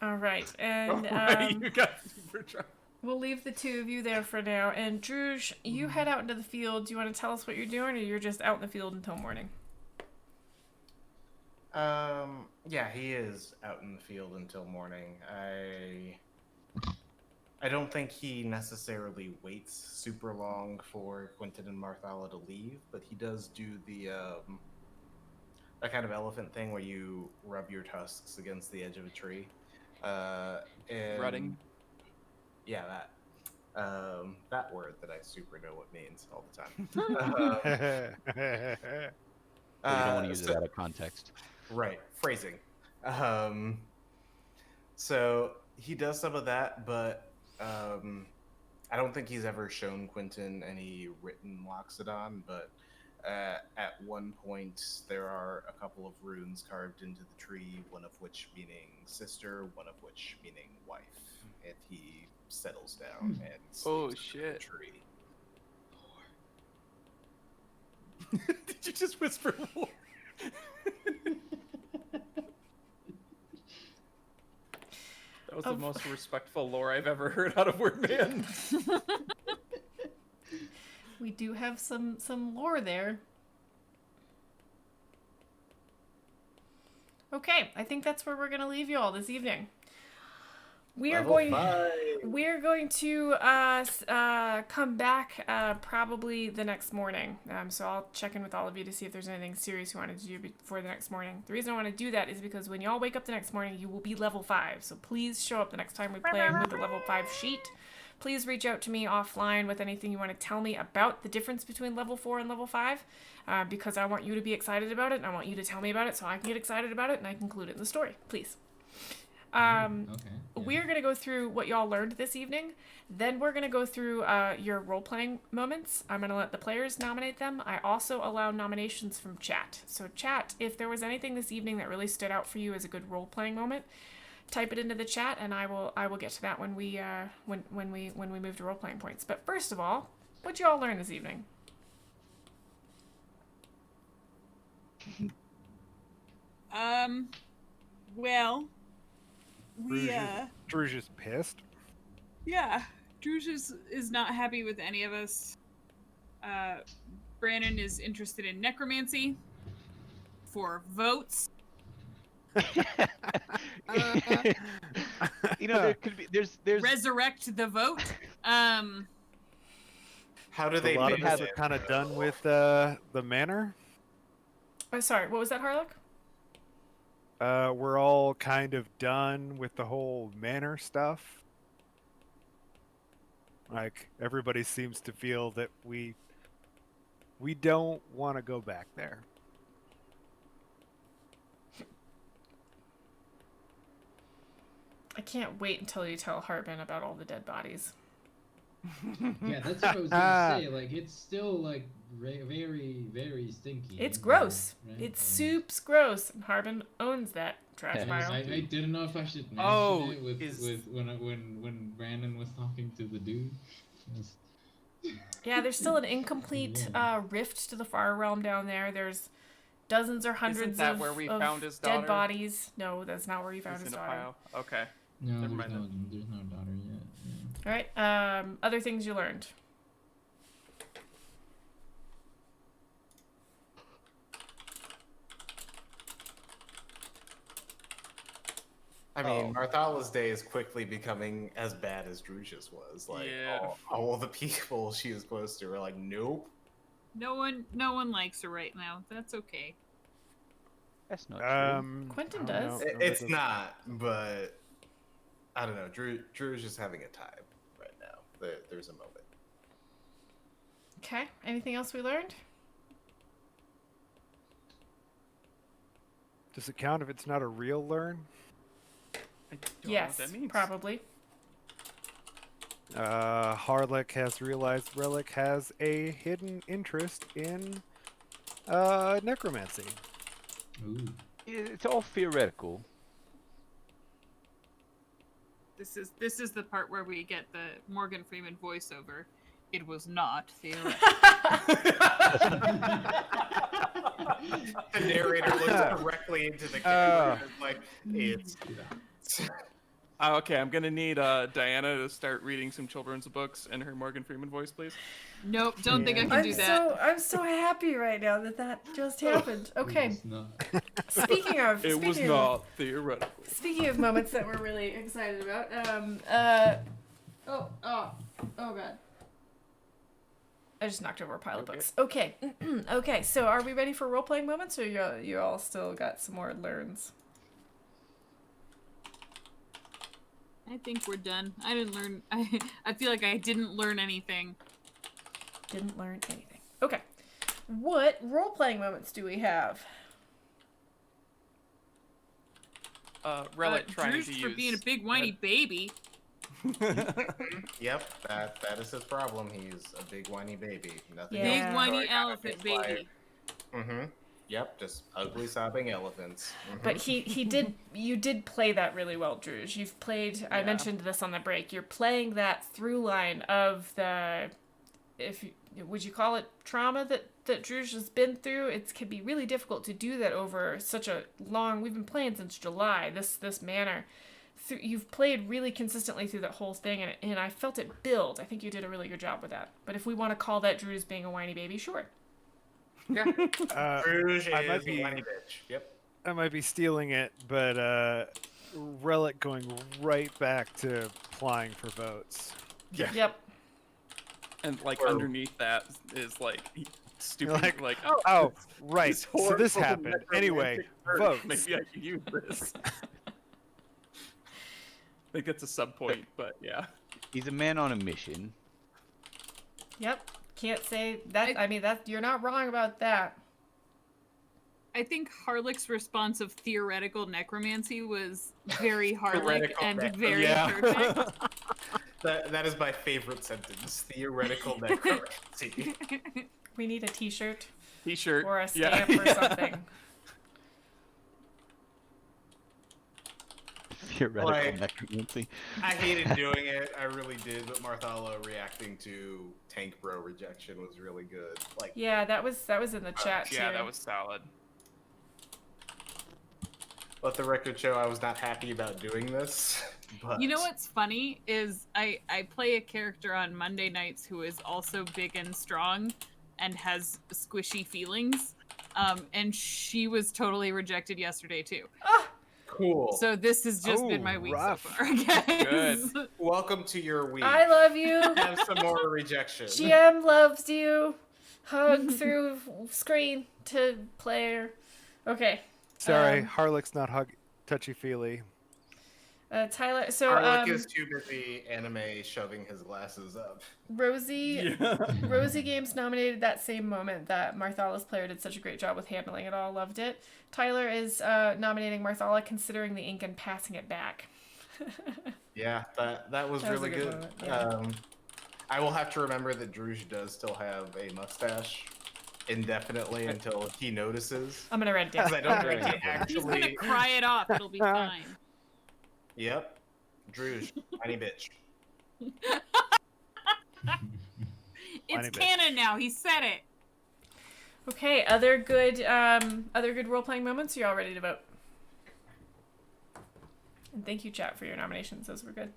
All right, and Right, you got super drunk. we'll leave the two of you there for now. And Druzh, you head out into the field. Do you want to tell us what you're doing, or you're just out in the field until morning? Yeah, he is out in the field until morning. I don't think he necessarily waits super long for Quinten and Marthalla to leave, but he does do the that kind of elephant thing where you rub your tusks against the edge of a tree. And Rutting. Yeah, that word that I super know what means all the time. But you don't want to use so- it out of context. Right, phrasing. So he does some of that, but I don't think he's ever shown Quinten any written Loxodon, but at one point there are a couple of runes carved into the tree, one of which meaning sister, one of which meaning wife. And he settles down and sleeps Oh, under shit. the tree. Did you just whisper war? That was the most respectful lore I've ever heard out of Wordman. We do have some lore there. Okay, I think that's where we're gonna leave you all this evening. We are going to come back probably the next morning. So I'll check in with all of you to see if there's anything serious you wanted to do before the next morning. The reason I want to do that is because when y'all wake up the next morning, you will be level 5. So please show up the next time we play with the level 5 sheet. Please reach out to me offline with anything you want to tell me about the difference between level 4 and level 5, because I want you to be excited about it, and I want you to tell me about it so I can get excited about it and I can include it in the story. Please. Okay. Yeah. We're going to go through what y'all learned this evening. Then we're going to go through your role-playing moments. I'm going to let the players nominate them. I also allow nominations from chat. So chat, if there was anything this evening that really stood out for you as a good role-playing moment, type it into the chat, and I will get to that when we move to role-playing points. But first of all, what'd you all learn this evening? Well, Druzh is pissed. yeah, Druzh is not happy with any of us. Brandon is interested in necromancy for votes. You know, there could be there's Resurrect the vote. How do they A lot of mix us are it? kind of done with the manor. Oh, sorry, what was that, Harlock? We're all kind of done with the whole manor stuff. Like, everybody seems to feel that we don't want to go back there. I can't wait until you tell Hartman about all the dead bodies. Yeah, that's what I was gonna say. Like, it's still like very, very stinky. It's right? gross. Right? It's soup's gross. Hartman owns that trash Yes, pile. I didn't know if I should mention Oh, it with when Brandon was talking to the dude. Just- Yeah, there's still an incomplete rift to the far realm down there. There's dozens or hundreds that of, where we of found his dead daughter? bodies. No, that's not where you found It's his in a daughter. pile. Okay. No, Never there's mind no, then. there's no daughter yet. Yeah. All right. Other things you learned. I mean, Marthalla's day is quickly becoming as bad as Druzh's was. Like, Yeah. all the people she is close to are like, nope. No one likes her right now. That's okay. that's not true. Quinten I don't does. know. No, that It's doesn't- not, but I don't know. Druzh is having a time right now. There's a moment. Okay. Anything else we learned? Does it count if it's not a real learn? I don't know Yes, what that means. probably. Harlic has realized Relic has a hidden interest in necromancy. Ooh. It's all theoretical. This is the part where we get the Morgan Freeman voiceover. It was not theoretical. The narrator looks directly into the camera and is like, it's not. Okay, I'm gonna need Diana to start reading some children's books in her Morgan Freeman voice, please. Nope, don't think I can do that. I'm so happy right now that just happened. Okay. It's not. Speaking of It was not theoretical. Speaking of moments that we're really excited about, oh god. I just knocked over a pile of books. Okay. Okay, so are we ready for role-playing moments, or you all still got some more learns? I think we're done. I didn't learn. I feel like I didn't learn anything. Didn't learn anything. Okay. What role-playing moments do we have? Relic trying Druzh to for use being a big whiny baby. Yep, that is his problem. He's a big whiny baby. Nothing Yeah. else Big is whiny going on in elephant his life. baby. Mm-hmm. Yep, just ugly sobbing elephants. But you did play that really well, Druzh. You've played, I mentioned this on the break, you're playing that through line of would you call it trauma that Druzh has been through? It can be really difficult to do that over such a long, we've been playing since July, this manor. You've played really consistently through that whole thing, and I felt it build. I think you did a really good job with that. But if we want to call that Druzh being a whiny baby, sure. Yeah. Druzh I is might be- a whiny bitch. Yep. I might be stealing it, but Relic going right back to applying for votes. Yeah. Yep. And like Or- underneath that is like stupid, like Oh, right. these So this horrible happened. necromantic Anyway, birds. votes. Maybe I can use this. I think that's a sub point, but yeah. He's a man on a mission. Yep. Can't say that. I mean, that you're not wrong about that. I think Harlic's response of theoretical necromancy was very Harlic Theoretical and very yeah. perfect. That is my favorite sentence. Theoretical necromancy. We need a T-shirt T-shirt or a yeah. stamp or something. Theoretical Like- necromancy. I hated doing it. I really did. But Marthalla reacting to Tank Bro rejection was really good. Like, Yeah, that was in the chat too. Yeah, that was solid. let the record show I was not happy about doing this. But You know what's funny is I play a character on Monday nights who is also big and strong and has squishy feelings. And she was totally rejected yesterday too. Cool. So this has just been my week rough. so far, guys. Good. Welcome to your week. I love you. Have some more rejection. GM loves you. Hug through screen to player. Okay. Sorry, Harlic's not touchy-feely. Tyler. So Harlic is too busy anime shoving his glasses up. Rosie. Yeah. Rosie Games nominated that same moment that Marthalla's player did such a great job with handling it all. Loved it. Tyler is nominating Marthalla, considering the ink and passing it back. Yeah, that was That was a really good good. moment, yeah. I will have to remember that Druzh does still have a mustache indefinitely until he notices. I'm gonna write it down. Because I don't Very think he good. He's gonna actually. cry it off. It'll be fine. Yep. Druzh, tiny bitch. It's bitch. canon now. He said it. Okay, other good role-playing moments. You all ready to vote? And thank you, chat, for your nominations. Those were good.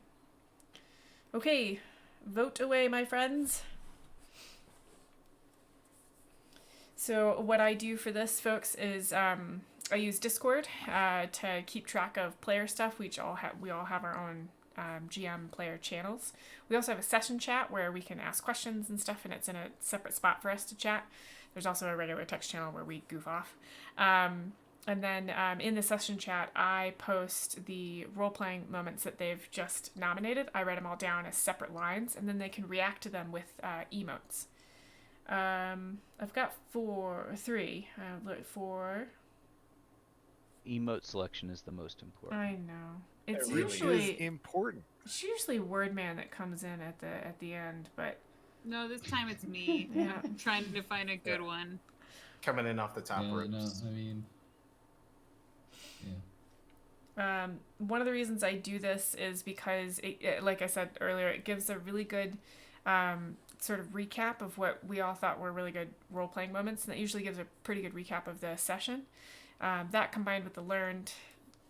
Okay, vote away, my friends. So what I do for this, folks, is I use Discord to keep track of player stuff. We all have our own GM player channels. We also have a session chat where we can ask questions and stuff, and it's in a separate spot for us to chat. There's also a regular text channel where we goof off. And then in the session chat, I post the role-playing moments that they've just nominated. I write them all down as separate lines, and then they can react to them with emotes. I've got three. Four. Emote selection is the most important. I know. It's It really usually Is important. it's usually Wordman that comes in at the end, but No, this time it's me. Yeah. I'm trying to find a good one. Coming in off the top Yeah, ropes. no, I mean, yeah. One of the reasons I do this is because, like I said earlier, it gives a really good sort of recap of what we all thought were really good role-playing moments, and that usually gives a pretty good recap of the session. That combined with the learned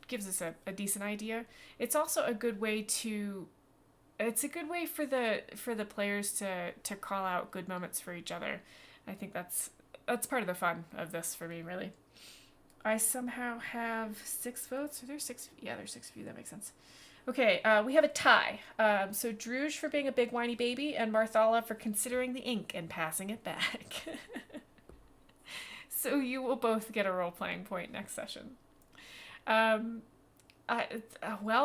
gives us a decent idea. It's also a good way to... It's a good way for the players to call out good moments for each other. I think that's part of the fun of this for me, really. I somehow have 6 votes. Are there 6? Yeah, there's 6 of you. That makes sense. Okay, we have a tie. So Druzh for being a big whiny baby, and Marthalla for considering the ink and passing it back. So you will both get a role-playing point next session. Well,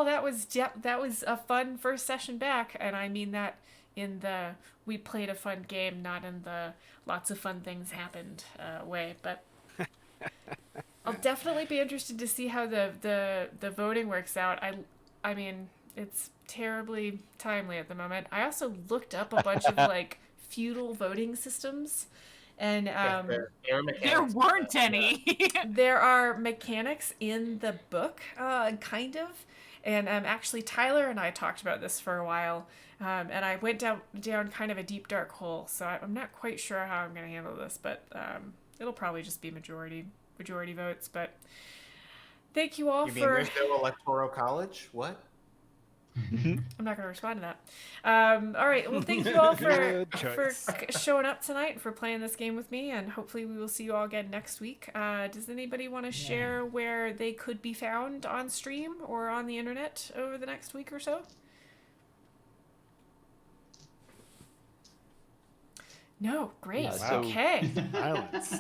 that was a fun first session back, and I mean that in the we played a fun game, not in the lots of fun things happened way. But I'll definitely be interested to see how the voting works out. I mean, it's terribly timely at the moment. I also looked up a bunch of like feudal voting systems, and There weren't any. there are mechanics in the book, kind of. And actually, Tyler and I talked about this for a while, and I went down kind of a deep dark hole. So I'm not quite sure how I'm going to handle this, but it'll probably just be majority votes. But thank you all You for. mean there's no electoral college? What? I'm not going to respond to that. All right. Well, thank you all for showing up tonight, for playing this game with me, and hopefully we will see you all again next week. Does anybody want to share where they could be found on stream or on the internet over the next week or so? No, great. Yeah, so- Okay. Silence.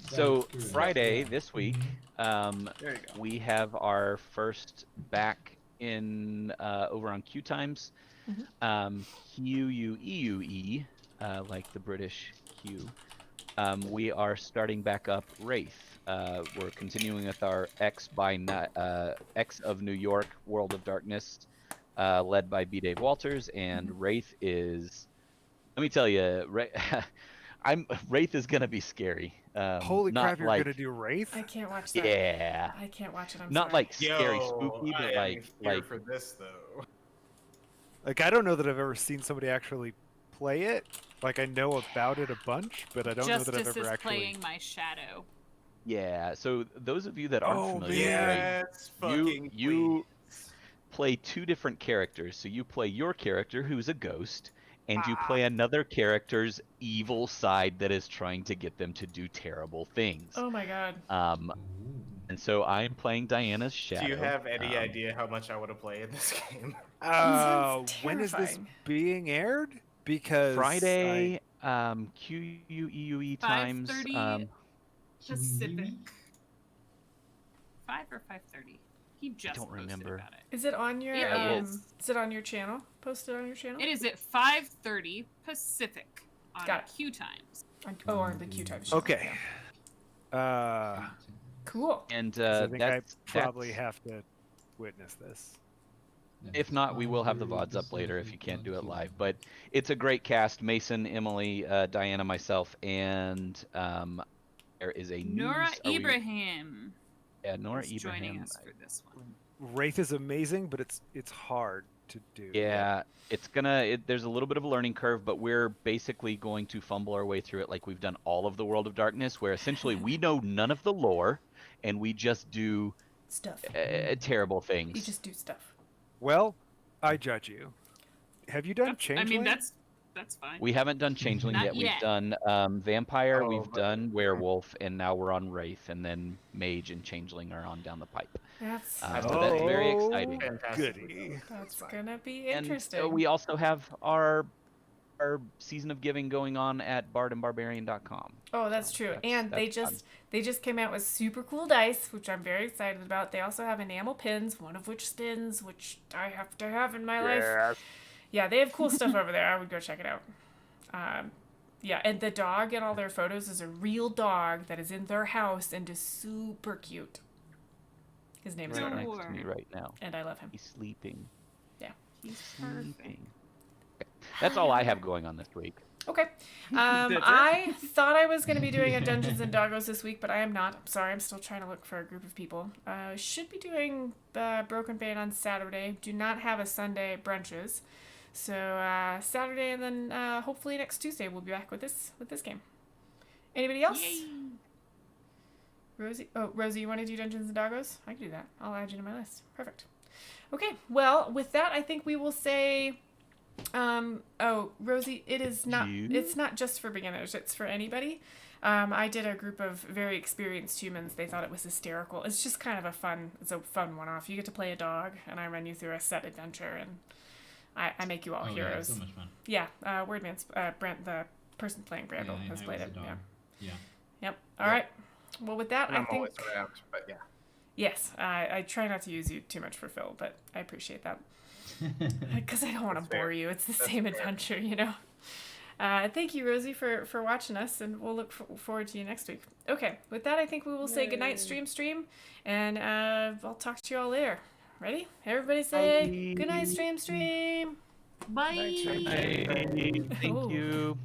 So That's Friday great. this week, There you go. we have our first back in over on Q Times, QUEUE, like the British Q. We are starting back up Wraith. We're continuing with our X of New York World of Darkness, led by B. Dave Walters, and Wraith is. Let me tell you, Wraith is gonna be scary. Holy not crap, you're like, gonna do Wraith? I can't watch that. Yeah. I can't watch it. I'm Not sorry. like scary, Yo, spooky, I but am like here for this though. Like, I don't know that I've ever seen somebody actually play it. Like, I know about it a bunch, but I don't know that I've Justice ever is actually. playing my shadow. Yeah. So those of you that aren't Oh, familiar with man. Wraith, Yes, fucking you please. play 2 different characters. So you play your character who's a ghost, and you play another character's evil side that is trying to get them to do terrible things. Oh my god. And so I'm playing Diana's shadow. Do you have any idea how much I want to play in this game? sounds When is this terrifying. being aired? Because Friday, QUEUE times. 5:30 Pacific. 5 or 5:30. He just don't posted remember. about it. Is it on your It is. is it on your channel? Posted on your channel? It is at 5:30 Pacific on Got it. Q Times. on the Q Times. Okay. Cool. And So I think that's I probably have to witness this. If not, we will have the VODs up later if you can't do it live. But it's a great cast. Mason, Emily, Diana, myself, and there is a Nora news... are we- Ibrahim Yeah, Nora is Ibrahim. joining us for this one. Wraith is amazing, but it's hard to do. Yeah, it's gonna. There's a little bit of a learning curve, but we're basically going to fumble our way through it like we've done all of the World of Darkness, where essentially we know none of the lore, and we just do Stuff. terrible things. You just do stuff. Well, I judge you. Have you done I Changeling? mean, that's fine. We haven't done Changeling Not yet. We've yet. done Vampire, Oh, we've but- done Werewolf, and now we're on Wraith, and then Mage and Changeling are on down the pipe. That's So that's very exciting. Fantastic. Goody. that's gonna be And interesting. we also have our Season of Giving going on at bardandbarbarian.com. Oh, that's So true. that's- And they that's just came out with super cool dice, which I'm very excited about. They also have enamel pins, one of which spins, which I have to have in my life. Yeah, they have cool stuff over there. I would go check it out. Yeah, and the dog in all their photos is a real dog that is in their house and is super cute. His name is right Odo, next to me right now. and I love him. He's sleeping. He's perfect. Sleeping. Okay. That's all I have going on this week. Okay. That's it? I thought I was going to be doing a Dungeons and Doggos this week, but I am not. I'm sorry. I'm still trying to look for a group of people. Should be doing Broken Bane on Saturday. Do not have a Sunday brunches. So Saturday, and then hopefully next Tuesday we'll be back with this game. Anybody else? Yay. Rosie? Oh, Rosie, you want to do Dungeons and Doggos? I can do that. I'll add you to my list. Perfect. Okay. Well, with that, I think we will say... oh, Rosie, it's not just for beginners, it's for anybody. I did a group of very experienced humans. They thought it was hysterical. It's just kind of a fun one-off. You get to play a dog, and I run you through a set adventure, and I make you all heroes. Yeah, it's so much fun. Yeah, Wordman's, Brent, the person playing Brandle has played it. Yeah. Yeah. Yep. All right. Well, with that, And I'm I think... always around, but yeah. Yes, I try not to use you too much for Phil, but I appreciate that. Because I don't want to That's fair. bore you. It's the That's same fair. adventure, you know. Thank you, Rosie, for watching us, and we'll look forward to you next week. Okay, with that, I think we will say goodnight, stream, and I'll talk to you all later. Ready? Everybody say Bye. goodnight, stream. Bye. Thank Ooh. you.